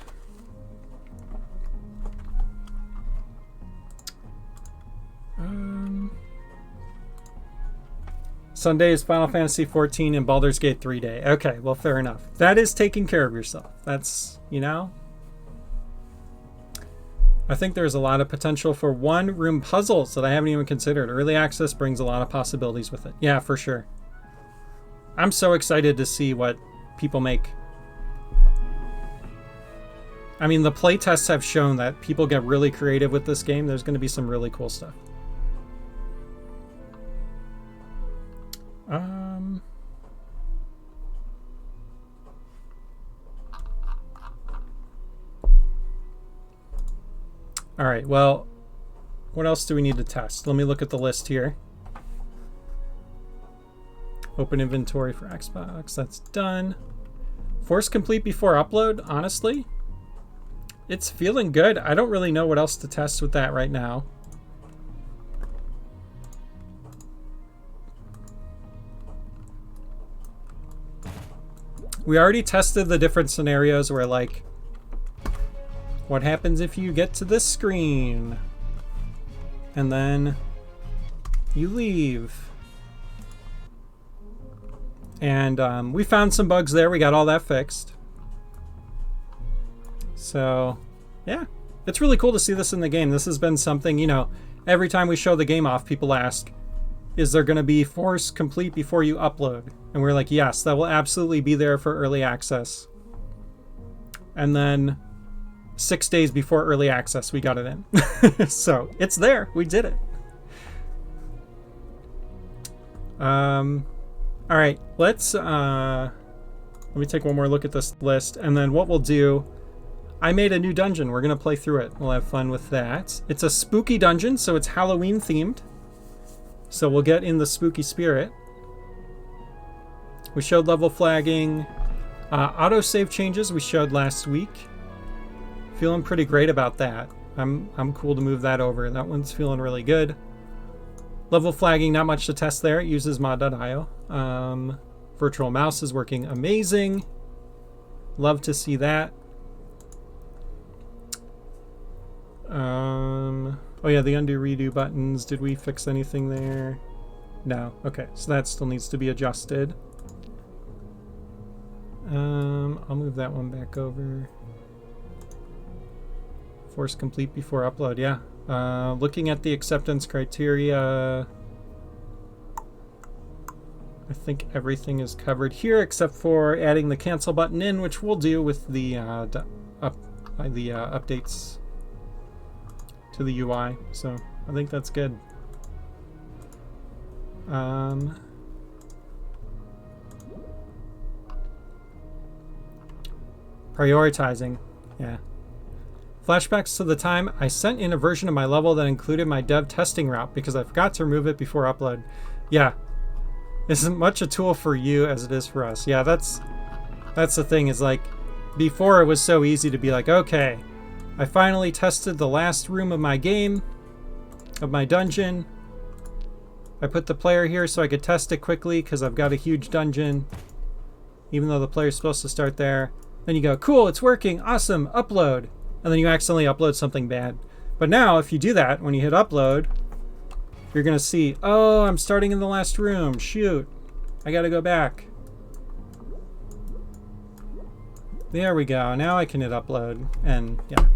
Sunday is Final Fantasy 14 and Baldur's Gate 3 day. Okay, well, fair enough. That is taking care of yourself. That's, you know. I think there's a lot of potential for one-room puzzles that I haven't even considered. Early access brings a lot of possibilities with it. Yeah, for sure. I'm so excited to see what people make. I mean, the playtests have shown that people get really creative with this game. There's going to be some really cool stuff. All right, well, what else do we need to test? Let me look at the list here. Open inventory for Xbox, that's done. Force complete before upload, honestly, it's feeling good. I don't really know what else to test with that right now. We already tested the different scenarios where, like, what happens if you get to this screen and then you leave? And we found some bugs there. We got all that fixed. So, yeah, it's really cool to see this in the game. This has been something, you know, every time we show the game off, people ask, is there going to be force complete before you upload? And we're like, yes, that will absolutely be there for early access. And then 6 days before early access, we got it in. So it's there. We did it. All right, let me take one more look at this list, and then what we'll do, I made a new dungeon. We're gonna play through it. We'll have fun with that. It's a spooky dungeon, so it's Halloween themed. So we'll get in the spooky spirit. We showed level flagging, autosave changes we showed last week. Feeling pretty great about that. I'm cool to move that over. That one's feeling really good. Level flagging, not much to test there. It uses mod.io. Virtual mouse is working amazing. Love to see that. Oh yeah, the undo redo buttons. Did we fix anything there? No. Okay, so that still needs to be adjusted. I'll move that one back over. Force complete before upload, yeah. Looking at the acceptance criteria, I think everything is covered here except for adding the cancel button in, which we'll do with the updates to the UI. So I think that's good. Prioritizing, yeah. Flashbacks to the time I sent in a version of my level that included my dev testing route because I forgot to remove it before upload. Yeah, this isn't much a tool for you as it is for us. Yeah, that's the thing, is like, before it was so easy to be like, okay, I finally tested the last room of my game, of my dungeon. I put the player here so I could test it quickly because I've got a huge dungeon, even though the player's supposed to start there. Then you go, cool, it's working, awesome, upload. And then you accidentally upload something bad. But now, if you do that, when you hit upload, you're going to see, oh, I'm starting in the last room. Shoot. I got to go back. There we go. Now I can hit upload. And yeah.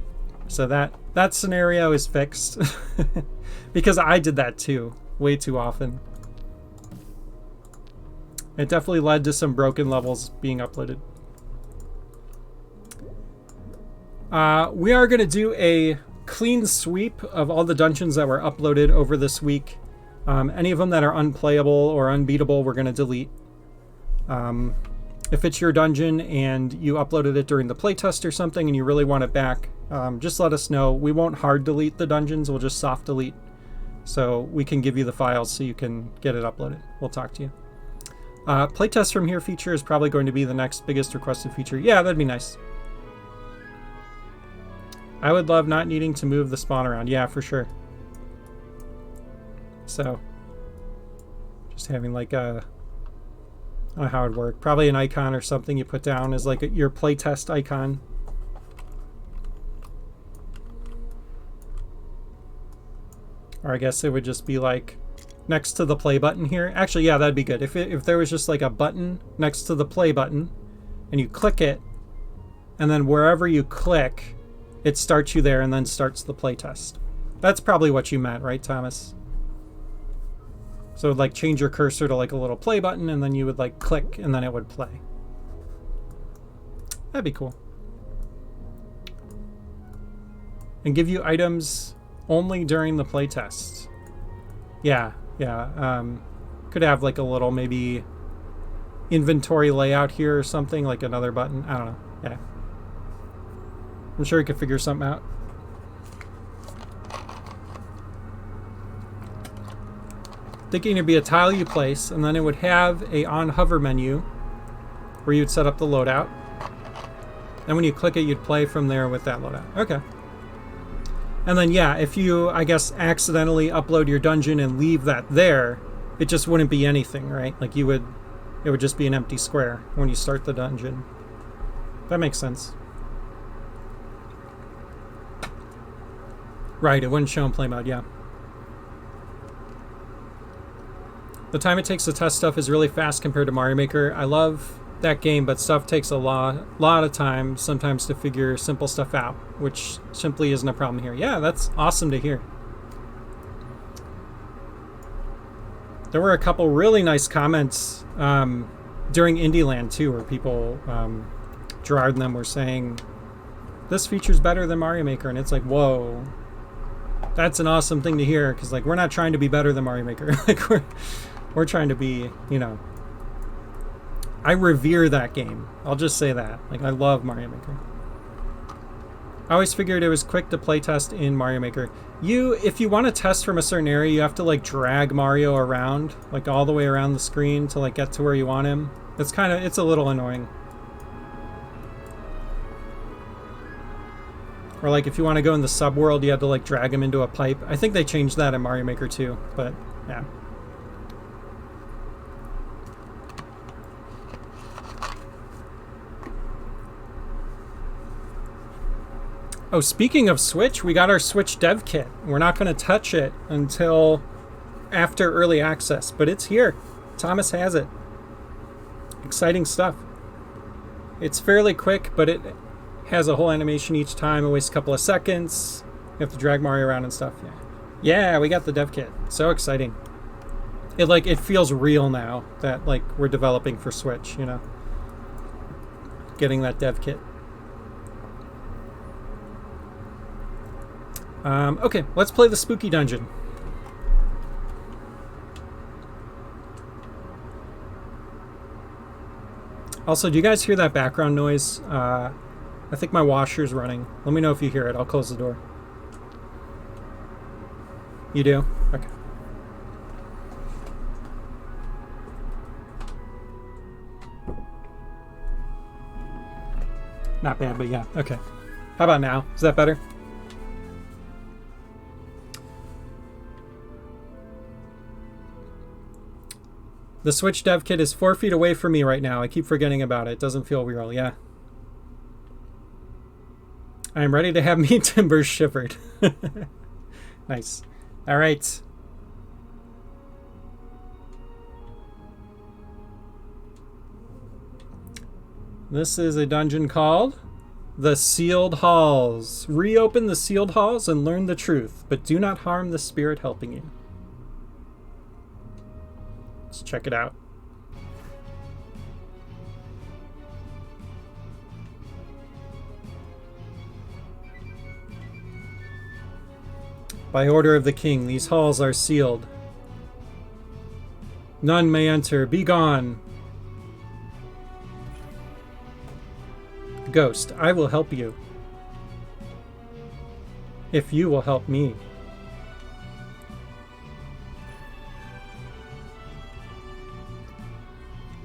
So that scenario is fixed. Because I did that too. Way too often. It definitely led to some broken levels being uploaded. We are going to do a clean sweep of all the dungeons that were uploaded over this week. Any of them that are unplayable or unbeatable, we're going to delete. If it's your dungeon and you uploaded it during the playtest or something and you really want it back, just let us know. We won't hard delete the dungeons, we'll just soft delete. So we can give you the files so you can get it uploaded. We'll talk to you. Playtest from here feature is probably going to be the next biggest requested feature. Yeah, that'd be nice. I would love not needing to move the spawn around. Yeah, for sure. So, just having like a, I don't know how it would work. Probably an icon or something you put down as like your playtest icon. Or I guess it would just be like next to the play button here. Actually, yeah, that'd be good. If there was just like a button next to the play button and you click it, and then wherever you click, it starts you there and then starts the playtest. That's probably what you meant, right, Thomas? So it would like change your cursor to like a little play button, and then you would like click and then it would play. That'd be cool. And give you items only during the playtest. Yeah. Could have like a little maybe inventory layout here or something, like another button. I don't know. Yeah. I'm sure you could figure something out. Thinking it'd be a tile you place, and then it would have a on hover menu where you'd set up the loadout. And when you click it, you'd play from there with that loadout. Okay. And then, yeah, if you, I guess, accidentally upload your dungeon and leave that there, it just wouldn't be anything, right? Like it would just be an empty square when you start the dungeon. That makes sense. Right, it wouldn't show in play mode, yeah. The time it takes to test stuff is really fast compared to Mario Maker. I love that game, but stuff takes a lot of time sometimes to figure simple stuff out, which simply isn't a problem here. Yeah, that's awesome to hear. There were a couple really nice comments during Indieland too, where people, Gerard and them were saying, this feature's better than Mario Maker, and it's like, whoa. That's an awesome thing to hear, because like we're not trying to be better than Mario Maker. Like we're trying to be, you know, I revere that game. I'll just say that. Like I love Mario Maker. I always figured it was quick to play test in Mario Maker. If you want to test from a certain area, you have to like drag Mario around, like all the way around the screen to like get to where you want him. It's a little annoying. Or like if you want to go in the subworld, you have to like drag him into a pipe. I think they changed that in Mario Maker too, but yeah. Oh, speaking of Switch, we got our Switch dev kit. We're not going to touch it until after early access, but it's here. Thomas has it. Exciting stuff. It's fairly quick, but it has a whole animation each time. It wastes a couple of seconds. You have to drag Mario around and stuff. Yeah, we got the dev kit. So exciting. It feels real now that like we're developing for Switch, you know. Getting that dev kit. Okay, let's play the spooky dungeon. Also, do you guys hear that background noise? I think my washer's running. Let me know if you hear it. I'll close the door. You do? Okay. Not bad, but yeah. Okay. How about now? Is that better? The Switch dev kit is 4 feet away from me right now. I keep forgetting about it. It doesn't feel real. Yeah. I am ready to have meat timbers shivered. Nice. All right. This is a dungeon called The Sealed Halls. Reopen the sealed halls and learn the truth, but do not harm the spirit helping you. Let's check it out. By order of the king, these halls are sealed. None may enter. Be gone. Ghost, I will help you. If you will help me.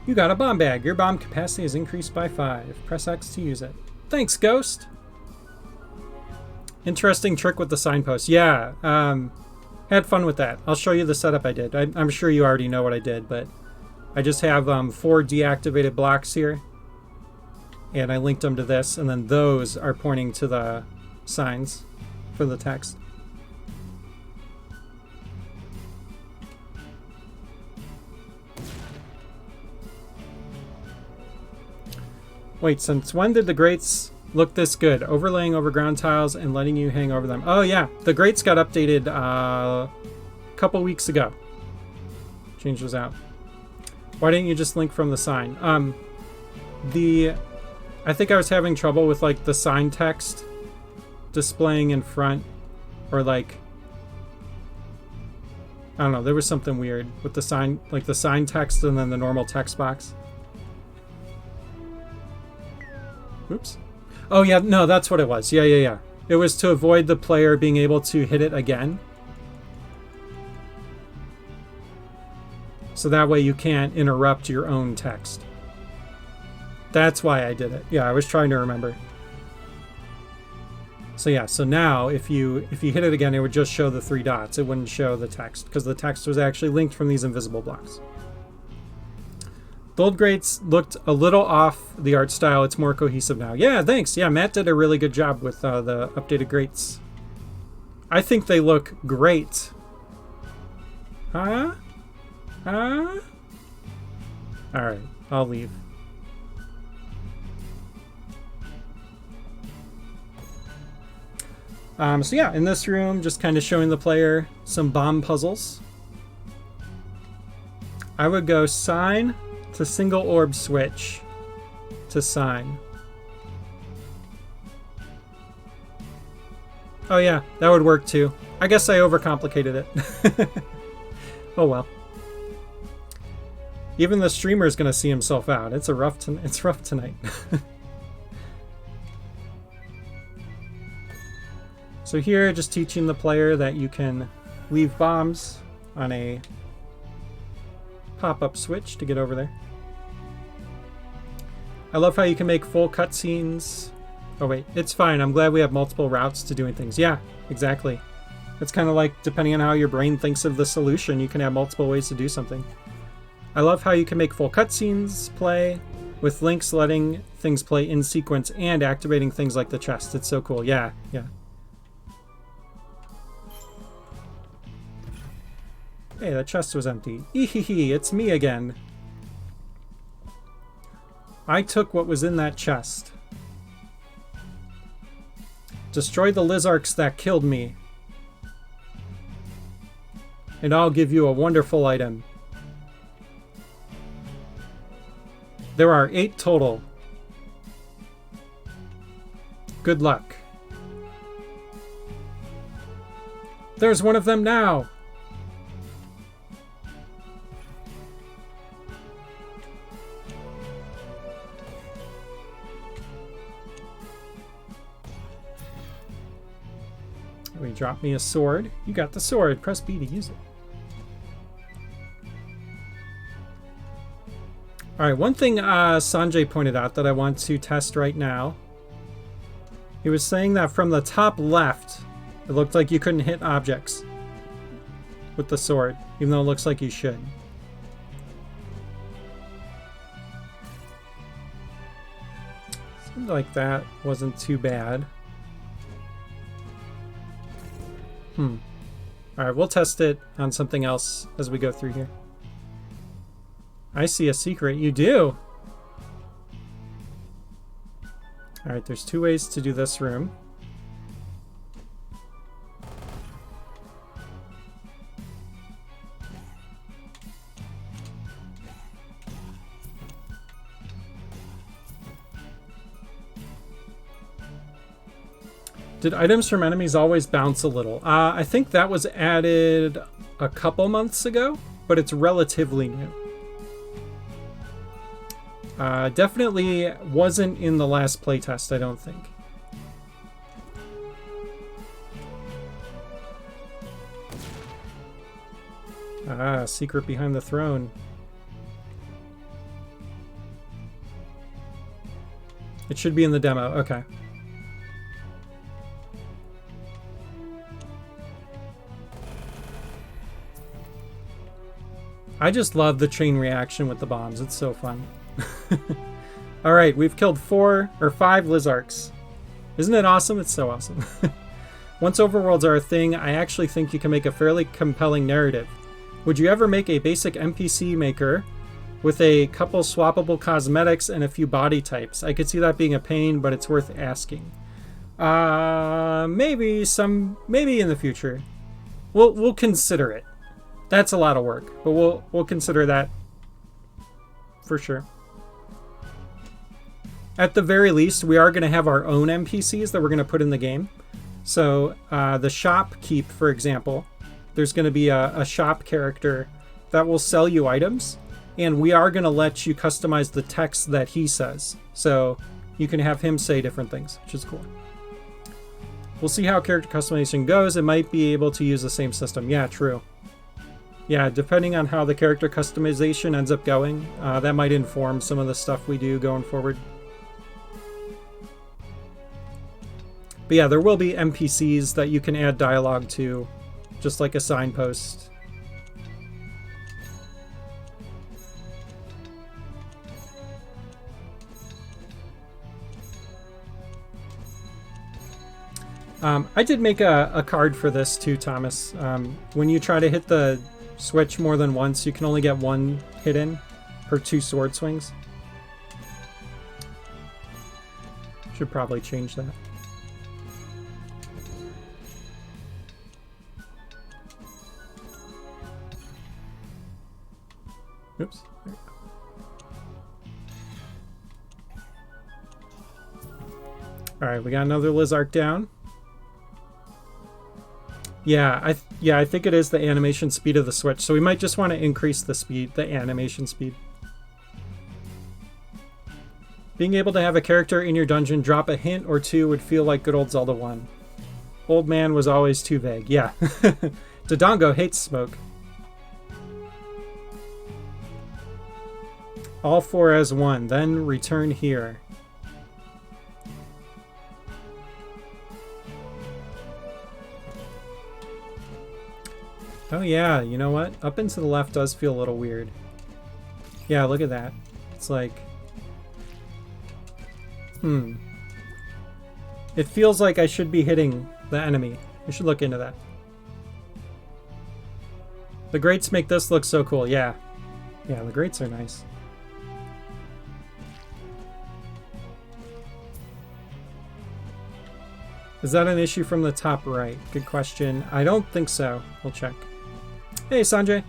You got a bomb bag. Your bomb capacity is increased by 5. Press X to use it. Thanks, Ghost. Interesting trick with the signpost. Yeah, had fun with that. I'll show you the setup I did. I'm sure you already know what I did, but I just have 4 deactivated blocks here. And I linked them to this, and then those are pointing to the signs for the text. Wait, since when did the Greats look this good. Overlaying over ground tiles and letting you hang over them. Oh yeah, the grates got updated a couple weeks ago. Change those out. Why didn't you just link from the sign? I think I was having trouble with like the sign text displaying in front, or like, I don't know, there was something weird with the sign, like the sign text and then the normal text box. Oops. Oh yeah, no, that's what it was. Yeah. It was to avoid the player being able to hit it again. So that way you can't interrupt your own text. That's why I did it. Yeah, I was trying to remember. So yeah, so now if you hit it again, it would just show the 3 dots. It wouldn't show the text because the text was actually linked from these invisible blocks. The old grates looked a little off the art style. It's more cohesive now. Yeah, thanks. Yeah, Matt did a really good job with the updated grates. I think they look great. Huh? All right, I'll leave. So yeah, in this room, just kind of showing the player some bomb puzzles. I would go sign to single orb switch to sign. Oh yeah, that would work too. I guess I overcomplicated it. Oh well. Even the streamer is going to see himself out. It's rough tonight. So here, just teaching the player that you can leave bombs on a pop-up switch to get over there. I love how you can make full cutscenes. Oh wait, it's fine. I'm glad we have multiple routes to doing things. Yeah, exactly. It's kind of like, depending on how your brain thinks of the solution, you can have multiple ways to do something. I love how you can make full cutscenes play, with links letting things play in sequence and activating things like the chest. It's so cool. Yeah. Hey, that chest was empty. Ehehe, it's me again. I took what was in that chest. Destroy the lizards that killed me. And I'll give you a wonderful item. There are 8 total. Good luck. There's one of them now. We drop me a sword. You got the sword. Press B to use it. Alright, one thing Sanjay pointed out that I want to test right now. He was saying that from the top left, it looked like you couldn't hit objects with the sword, even though it looks like you should. Seemed like that wasn't too bad. Alright, we'll test it on something else as we go through here. I see a secret. You do? Alright, there's 2 ways to do this room. Did items from enemies always bounce a little? I think that was added a couple months ago, but it's relatively new. Definitely wasn't in the last playtest, I don't think. Ah, secret behind the throne. It should be in the demo, okay. I just love the chain reaction with the bombs. It's so fun. Alright, we've killed 4 or 5 lizards. Isn't it awesome? It's so awesome. Once overworlds are a thing, I actually think you can make a fairly compelling narrative. Would you ever make a basic NPC maker with a couple swappable cosmetics and a few body types. I could see that being a pain, but it's worth asking. Maybe in the future. We'll consider it. That's a lot of work, but we'll consider that for sure. At the very least, we are going to have our own NPCs that we're going to put in the game. So the shop keep, for example, there's going to be a shop character that will sell you items, and we are going to let you customize the text that he says. So you can have him say different things, which is cool. We'll see how character customization goes. It might be able to use the same system. Yeah, true. Yeah, depending on how the character customization ends up going, that might inform some of the stuff we do going forward. But yeah, there will be NPCs that you can add dialogue to, just like a signpost. I did make a card for this too, Thomas. When you try to hit the switch more than once, you can only get one hit in per 2 sword swings. Should probably change that. Oops. There we go. All right, we got another Lizark down. Yeah, I think it is the animation speed of the switch. So we might just want to increase the animation speed. Being able to have a character in your dungeon drop a hint or two would feel like good old Zelda 1. Old man was always too vague. Yeah. Dodongo hates smoke. All 4 as 1, then return here. Oh yeah, you know what? Up and to the left does feel a little weird. Yeah, look at that. It's like... It feels like I should be hitting the enemy. I should look into that. The grates make this look so cool. Yeah. Yeah, the grates are nice. Is that an issue from the top right? Good question. I don't think so. We'll check. Hey, Sanjay.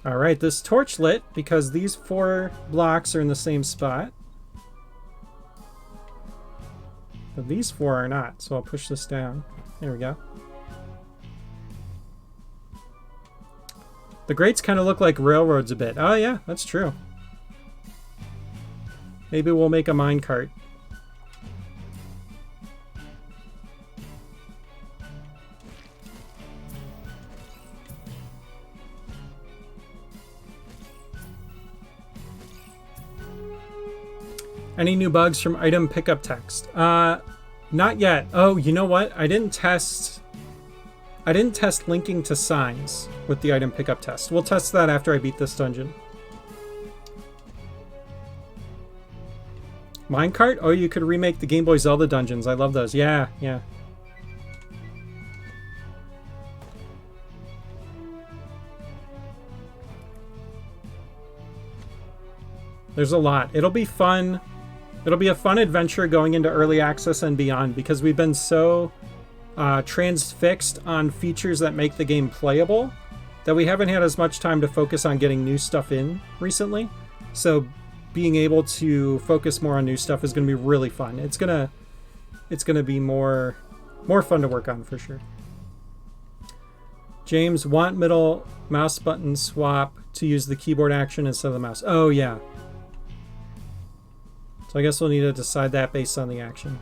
All right, this torch lit because these 4 blocks are in the same spot. But these 4 are not, so I'll push this down. There we go. The grates kind of look like railroads a bit. Oh yeah, that's true. Maybe we'll make a minecart. Any new bugs from item pickup text? Not yet. Oh, you know what? I didn't test linking to signs with the item pickup test. We'll test that after I beat this dungeon. Minecart? Oh, you could remake the Game Boy Zelda dungeons. I love those. Yeah, yeah. There's a lot. It'll be fun. It'll be a fun adventure going into early access and beyond because we've been so transfixed on features that make the game playable that we haven't had as much time to focus on getting new stuff in recently. So being able to focus more on new stuff is going to be really fun. It's gonna be more fun to work on for sure. James, want middle mouse button swap to use the keyboard action instead of the mouse. Oh yeah. So I guess we'll need to decide that based on the action.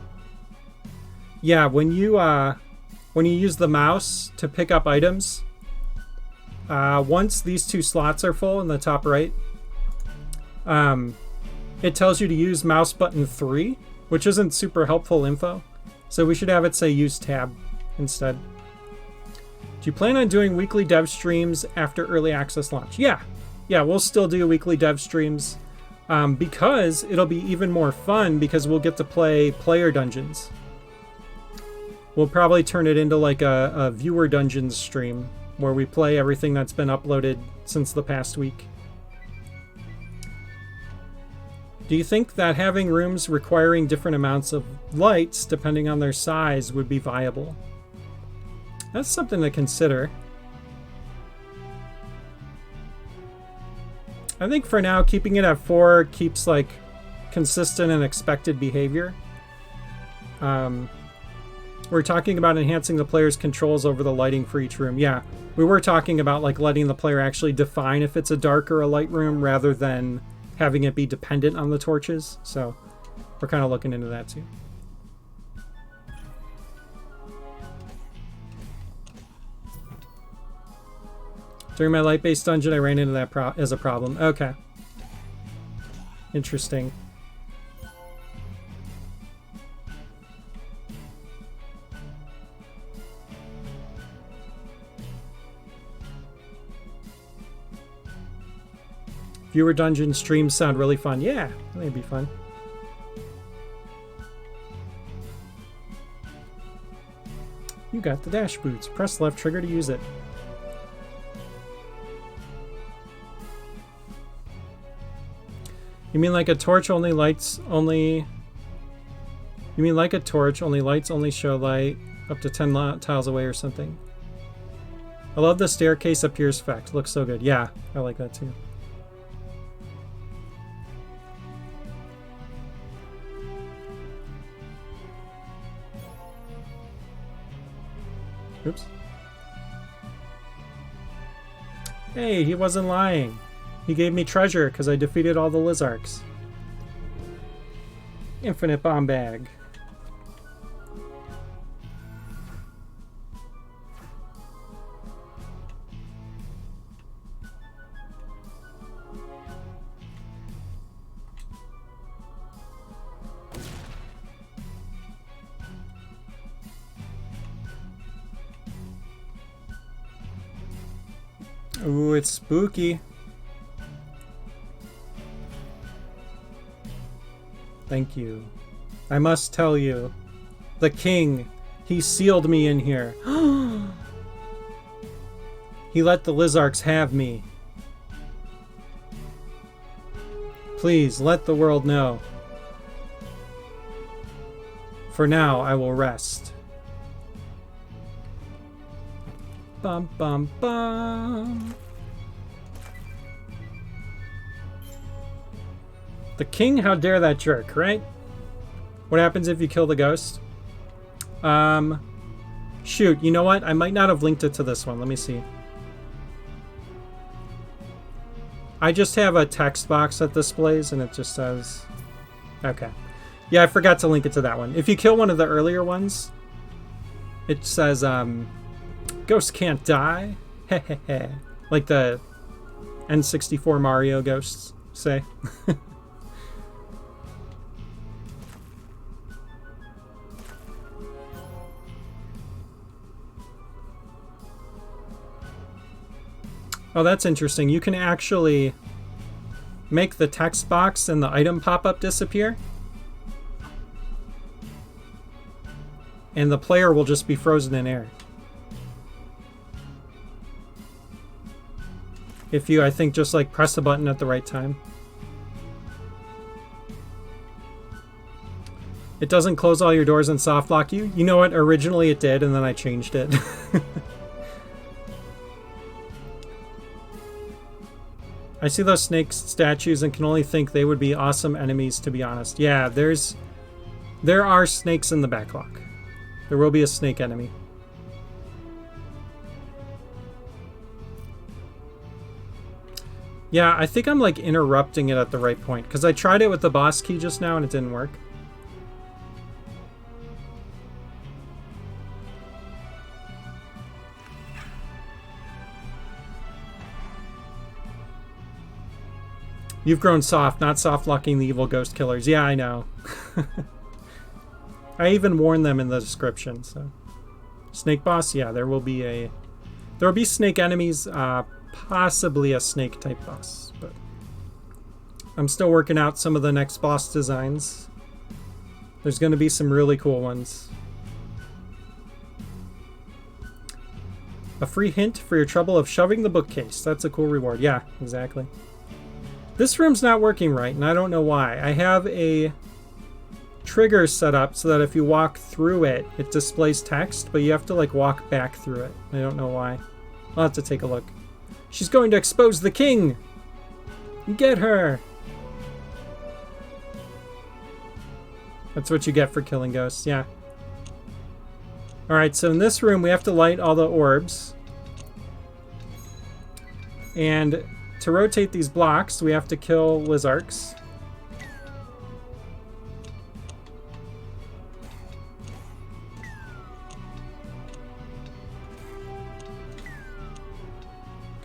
Yeah, when you use the mouse to pick up items, once these 2 slots are full in the top right, it tells you to use mouse button 3, which isn't super helpful info. So we should have it say use tab instead. Do you plan on doing weekly dev streams after early access launch? Yeah, we'll still do weekly dev streams. Because it'll be even more fun because we'll get to play player dungeons. We'll probably turn it into like a viewer dungeons stream where we play everything that's been uploaded since the past week. Do you think that having rooms requiring different amounts of lights, depending on their size, would be viable? That's something to consider. I think for now, keeping it at 4 keeps like consistent and expected behavior. We're talking about enhancing the player's controls over the lighting for each room. Yeah, we were talking about like letting the player actually define if it's a dark or a light room rather than having it be dependent on the torches. So we're kind of looking into that too. During my light-based dungeon, I ran into that as a problem. Okay. Interesting. Viewer dungeon streams sound really fun. Yeah, I think it'd be fun. You got the dash boots. Press left trigger to use it. You mean like a torch only lights only... You mean like a torch, only lights only show light up to 10 tiles away or something? I love the staircase appears effect. Looks so good. Yeah, I like that too. Oops. Hey, he wasn't lying. He gave me treasure because I defeated all the Lizarks. Infinite bomb bag. Ooh, it's spooky. Thank you. I must tell you, the king, he sealed me in here. He let the Lizarks have me. Please, let the world know. For now, I will rest. Bum, bum, bum. The king, how dare that jerk, right? What happens if you kill the ghost? Shoot, you know what? I might not have linked it to this one. Let me see. I just have a text box that displays and it just says... Okay. Yeah, I forgot to link it to that one. If you kill one of the earlier ones, it says, Ghosts can't die. Hehehe. Like the N64 Mario ghosts say. Oh, that's interesting. You can actually make the text box and the item pop-up disappear. And the player will just be frozen in air. If you, I think, just like press a button at the right time. It doesn't close all your doors and soft lock you. You know what? Originally it did, and then I changed it. I see those snake statues and can only think they would be awesome enemies, to be honest. Yeah, there are snakes in the backlog. There will be a snake enemy. Yeah, I think I'm like interrupting it at the right point, because I tried it with the boss key just now and it didn't work. You've grown soft, not soft locking the evil ghost killers. Yeah, I know. I even warned them in the description. So, snake boss, yeah, there will be snake enemies, possibly a snake type boss, but I'm still working out some of the next boss designs. There's going to be some really cool ones. A free hint for your trouble of shoving the bookcase. That's a cool reward. Yeah, exactly. This room's not working right, and I don't know why. I have a trigger set up so that if you walk through it, it displays text, but you have to like walk back through it. I don't know why. I'll have to take a look. She's going to expose the king! Get her! That's what you get for killing ghosts, yeah. Alright, so in this room we have to light all the orbs. And to rotate these blocks, we have to kill Lizarks.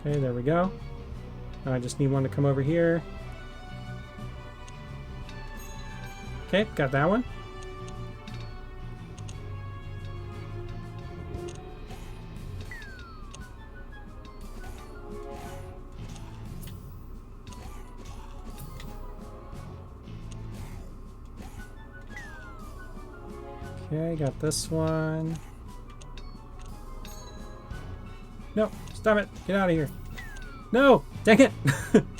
Okay, there we go. Now I just need one to come over here. Okay, got that one. Okay, got this one. No, stop it. Get out of here. No, dang it.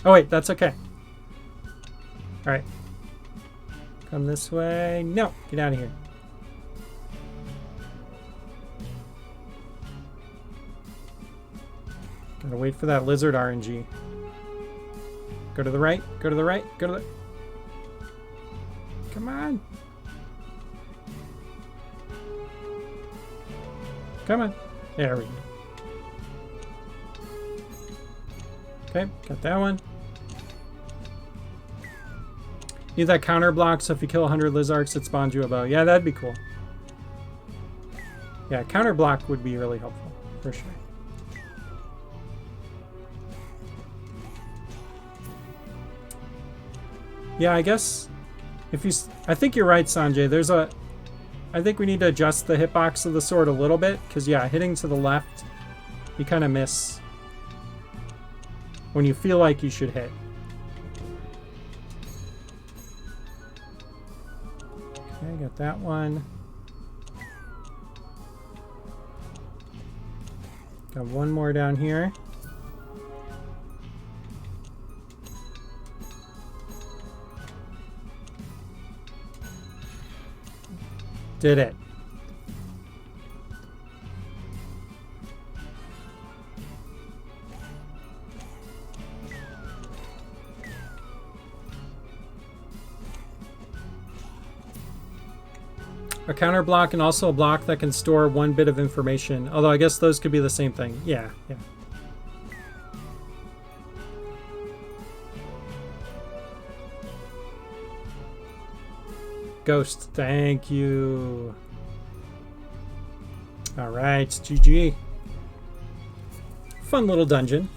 Oh wait, that's okay. All right. Come this way. No, get out of here. Gotta wait for that lizard RNG. Go to the right, go to the right, go to the... Come on. Come on. There we go. Okay, got that one. Need that counter block, so if you kill 100 Lizards, it spawns you a bow. Yeah, that'd be cool. Yeah, counter block would be really helpful, for sure. Yeah, I guess if you... I think you're right, Sanjay. There's a... I think we need to adjust the hitbox of the sword a little bit, because, yeah, hitting to the left, you kind of miss when you feel like you should hit. Okay, got that one. Got one more down here. Did it. A counter block and also a block that can store 1 bit of information. Although I guess those could be the same thing. Yeah, yeah. Ghost, thank you. Alright, GG. Fun little dungeon.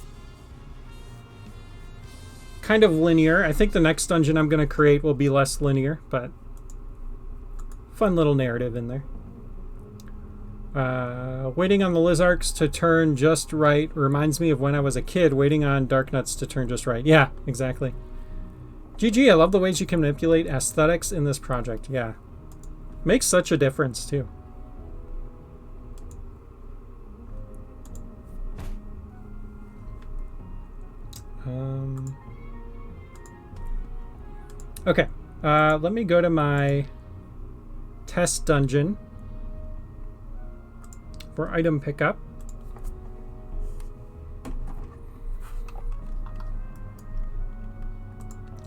Kind of linear. I think the next dungeon I'm going to create will be less linear, but fun little narrative in there. Waiting on the Lizarks to turn just right reminds me of when I was a kid waiting on Darknuts to turn just right. Yeah, exactly. GG, I love the ways you can manipulate aesthetics in this project. Yeah. Makes such a difference, too. Okay. Let me go to my test dungeon for item pickup.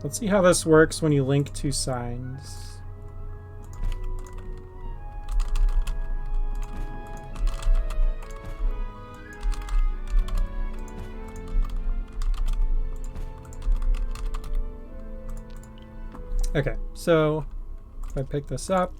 Let's see how this works when you link two signs. Okay, so if I pick this up,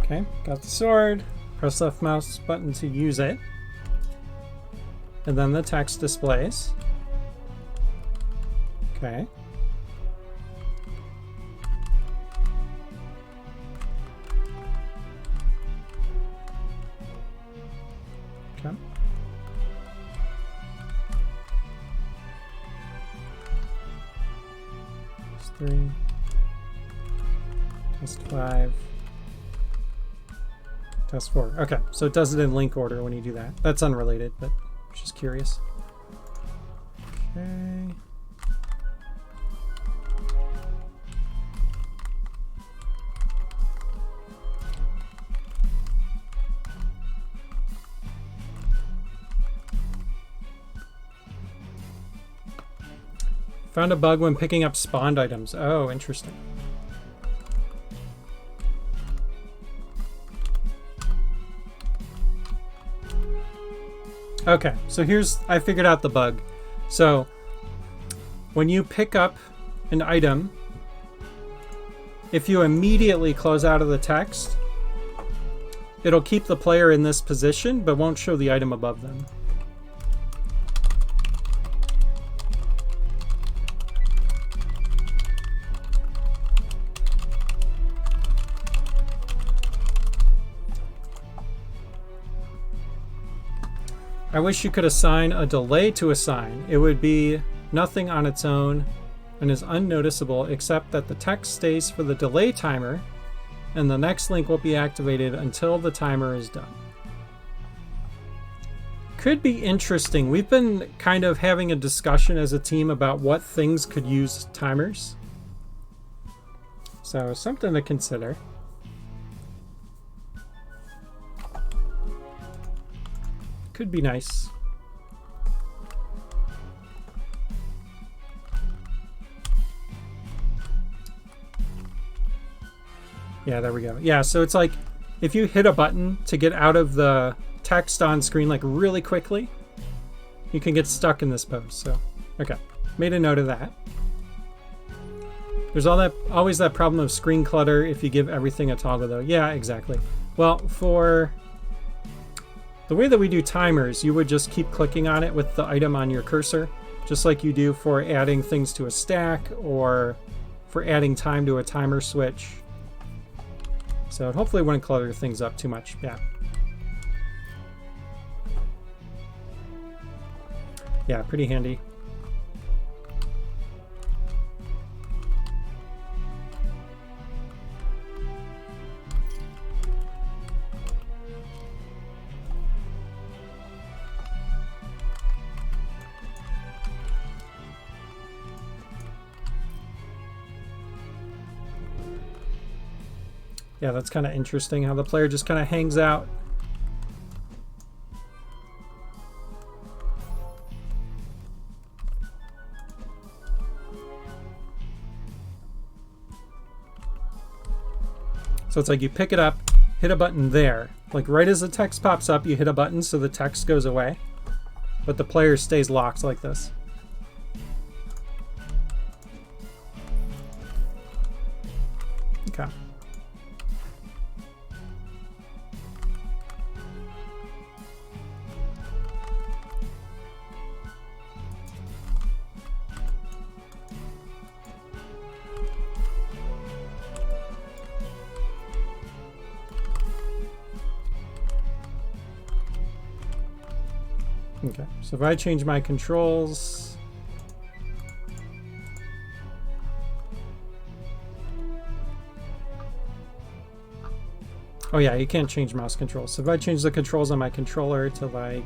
okay, got the sword, press left mouse button to use it, and then the text displays. Okay. 3. Test 5. Test 4. Okay, so it does it in link order when you do that. That's unrelated, but just curious. Okay. Found a bug when picking up spawned items. Oh, interesting. Okay, so I figured out the bug. So when you pick up an item, if you immediately close out of the text, it'll keep the player in this position, but won't show the item above them. I wish you could assign a delay to a sign. It would be nothing on its own and is unnoticeable except that the text stays for the delay timer and the next link will be activated until the timer is done. Could be interesting. We've been kind of having a discussion as a team about what things could use timers. So something to consider. Could be nice. Yeah, there we go. Yeah, so it's like if you hit a button to get out of the text on screen like really quickly, you can get stuck in this pose. So, okay, made a note of that. There's always that problem of screen clutter if you give everything a toggle though. Yeah, exactly. Well, for the way that we do timers, you would just keep clicking on it with the item on your cursor, just like you do for adding things to a stack or for adding time to a timer switch. So it hopefully wouldn't clutter things up too much. Yeah. Yeah, pretty handy. Yeah, that's kind of interesting how the player just kind of hangs out. So it's like you pick it up, hit a button there. Like right as the text pops up, you hit a button so the text goes away. But the player stays locked like this. Okay. Okay, so if I change my controls, oh yeah, you can't change mouse controls. So if I change the controls on my controller to like,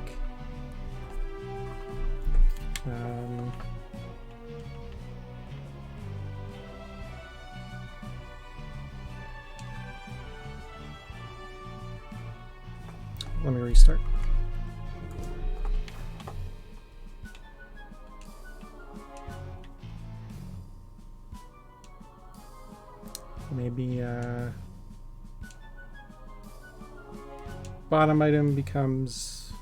let me restart. Maybe bottom item becomes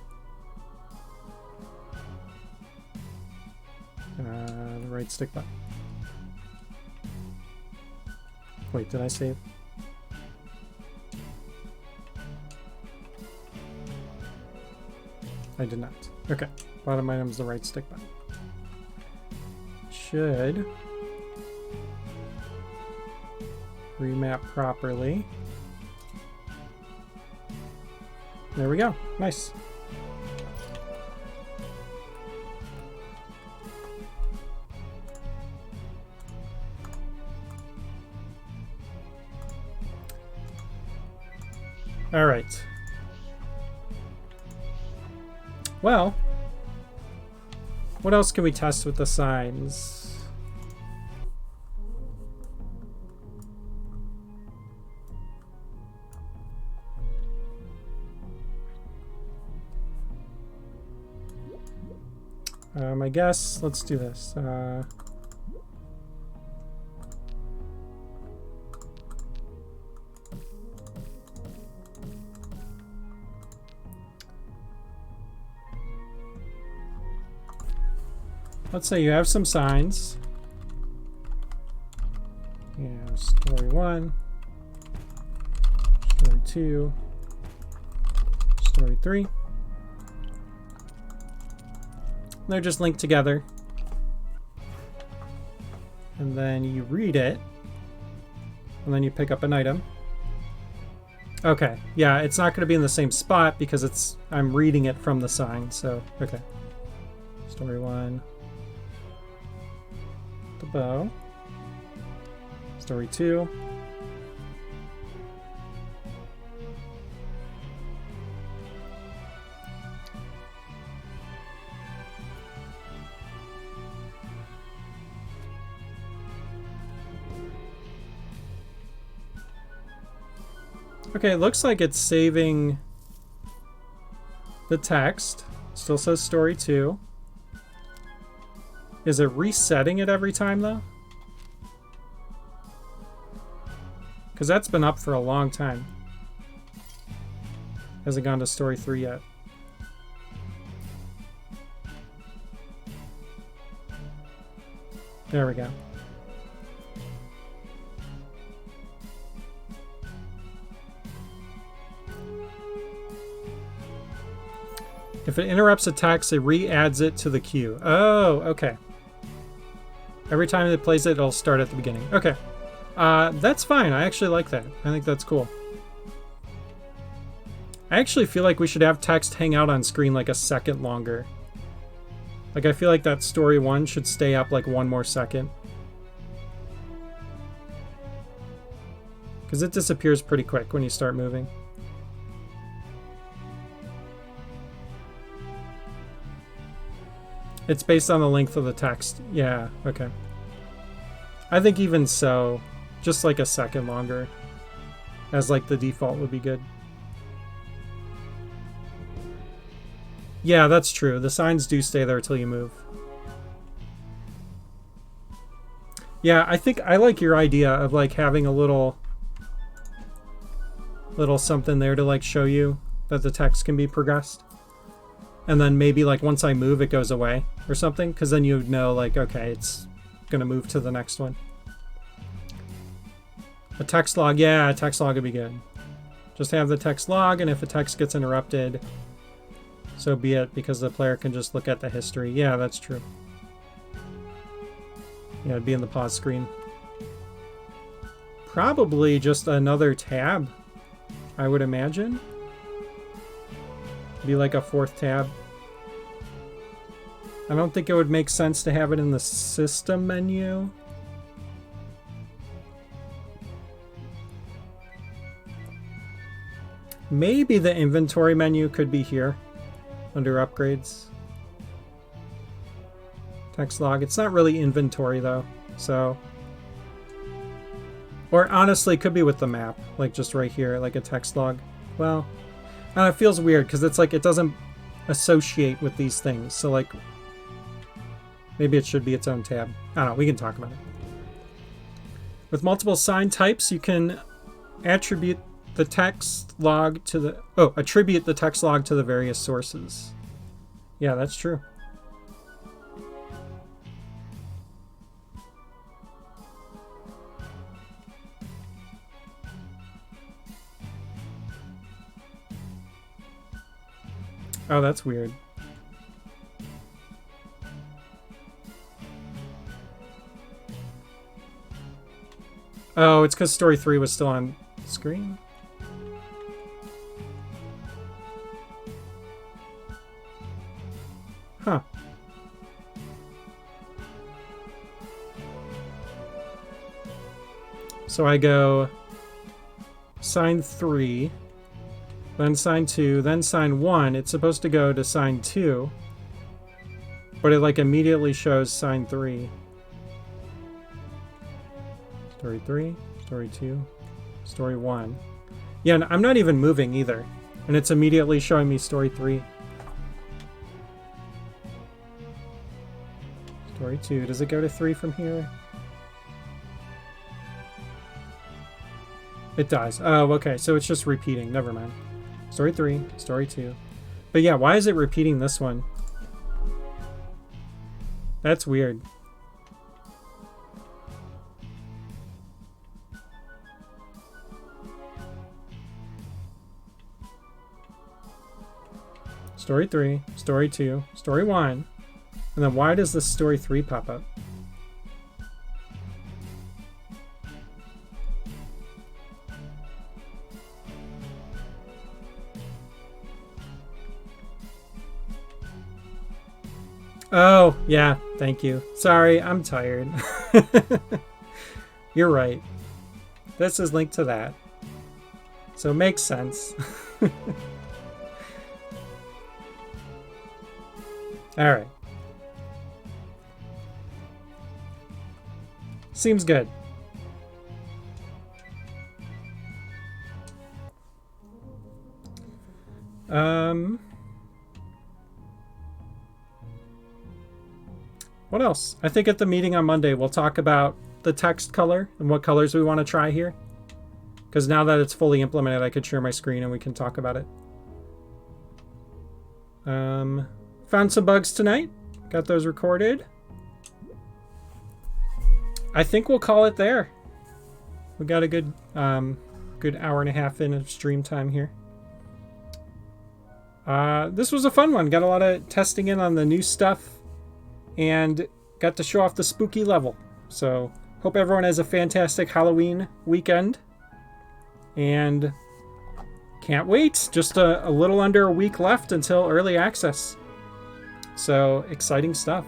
the right stick button. Wait, did I save? I did not. Okay, bottom item is the right stick button. Should remap properly. There we go. Nice. All right. Well, what else can we test with the signs? I guess let's do this. Let's say you have some signs. Yeah, story 1, story 2, story 3. They're just linked together. And then you read it. And then you pick up an item. Okay, yeah, it's not going to be in the same spot because I'm reading it from the sign, so, okay. Story 1. The bow. Story 2. Okay, it looks like it's saving the text. Still says story 2. Is it resetting it every time, though? Because that's been up for a long time. Hasn't gone to story 3 yet. There we go. If it interrupts a text, it re-adds it to the queue. Oh, okay. Every time it plays it, it'll start at the beginning. Okay. That's fine. I actually like that. I think that's cool. I actually feel like we should have text hang out on screen like a second longer. Like, I feel like that story 1 should stay up like 1 more second. Because it disappears pretty quick when you start moving. It's based on the length of the text. Yeah, okay. I think even so, just like a second longer as like the default would be good. Yeah, that's true. The signs do stay there till you move. Yeah, I think I like your idea of like having a little something there to like show you that the text can be progressed. And then maybe like once I move, it goes away or something. Because then you know like, okay, it's going to move to the next one. A text log. Yeah, a text log would be good. Just have the text log, and if a text gets interrupted, so be it, because the player can just look at the history. Yeah, that's true. Yeah, it'd be in the pause screen. Probably just another tab, I would imagine. Be like a 4th tab. I don't think it would make sense to have it in the system menu. Maybe the inventory menu could be here under upgrades. Text log. It's not really inventory though, so. Or honestly, it could be with the map, like just right here, like a text log. Well, it feels weird because it's like it doesn't associate with these things. So like, maybe it should be its own tab. I don't know. We can talk about it. With multiple sign types, you can attribute the text log to the attribute the text log to the various sources. Yeah, that's true. Oh, that's weird. Oh, it's because story 3 was still on screen? Huh. So I go sign 3, then sign 2, then sign 1. It's supposed to go to sign 2, but it like immediately shows sign 3. Story 3, story 2, story 1. Yeah, and I'm not even moving either, and it's immediately showing me story 3. Story 2. Does it go to 3 from here? It does. Oh, okay. So it's just repeating. Never mind. Story 3, story 2. But yeah, why is it repeating this one? That's weird. Story 3, story 2, story 1. And then why does this story 3 pop up? Oh, yeah, thank you. Sorry, I'm tired. You're right. This is linked to that. So it makes sense. Alright. Seems good. What else? I think at the meeting on Monday we'll talk about the text color and what colors we want to try here. Because now that it's fully implemented, I could share my screen and we can talk about it. Found some bugs tonight. Got those recorded. I think we'll call it there. We got a good hour and a half in of stream time here. This was a fun one. Got a lot of testing in on the new stuff and got to show off the spooky level. So hope everyone has a fantastic Halloween weekend. And can't wait. Just a little under a week left until early access. So exciting stuff.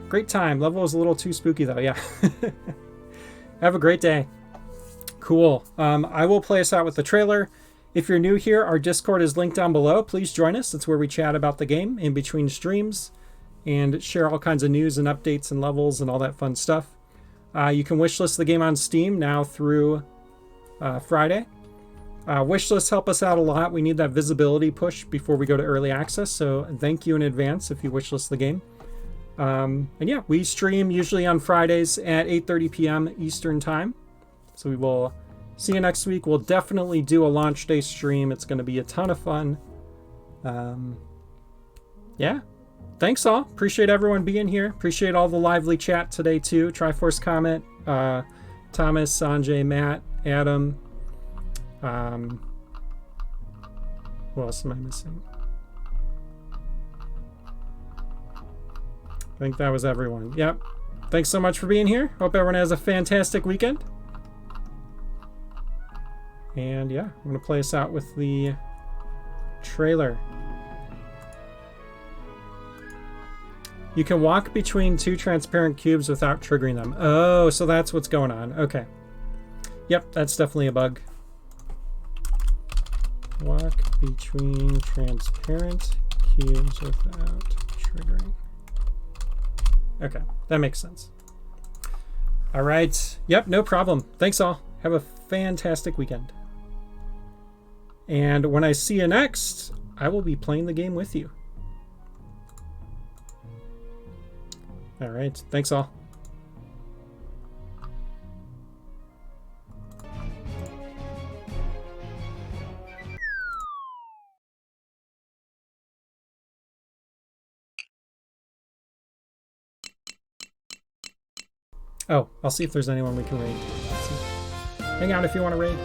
Great time. Level is a little too spooky though. Yeah. Have a great day. Cool. I will play us out with the trailer. If you're new here, our Discord is linked down below. Please join us. It's where we chat about the game in between streams and share all kinds of news and updates and levels and all that fun stuff. You can wishlist the game on Steam now through Friday. Wishlists help us out a lot. We need that visibility push before we go to early access, so thank you in advance if you wishlist the game. And yeah, we stream usually on Fridays at 8:30 p.m. Eastern Time. So we will see you next week. We'll definitely do a launch day stream. It's going to be a ton of fun. Yeah. Thanks all. Appreciate everyone being here. Appreciate all the lively chat today too. Triforce comment, Thomas, Sanjay, Matt, Adam. What else am I missing? I think that was everyone. Yep. Thanks so much for being here. Hope everyone has a fantastic weekend. And yeah, I'm going to play us out with the trailer. You can walk between two transparent cubes without triggering them. Oh, so that's what's going on. Okay. Yep, that's definitely a bug. Walk between transparent cubes without triggering. Okay, that makes sense. All right. Yep, no problem. Thanks all. Have a fantastic weekend. And when I see you next, I will be playing the game with you. All right. Thanks all. Oh, I'll see if there's anyone we can raid. Hang out if you want to raid.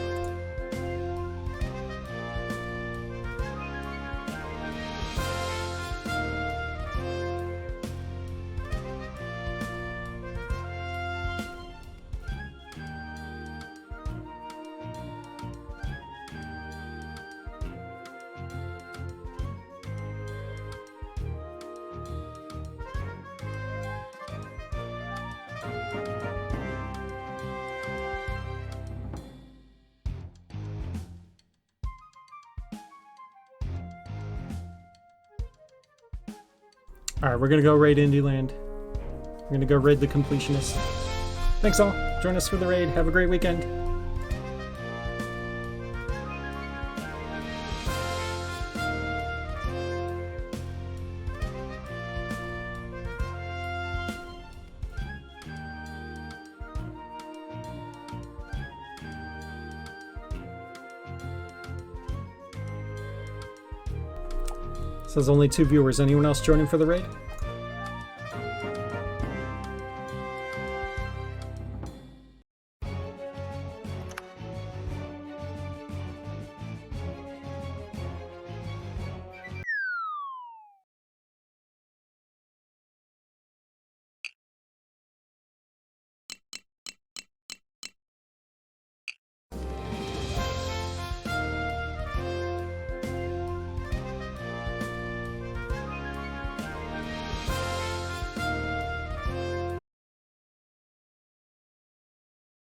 Alright, we're gonna go raid Indieland. We're gonna go raid the completionist. Thanks all. Join us for the raid. Have a great weekend. Says only 2 viewers. Anyone else joining for the raid?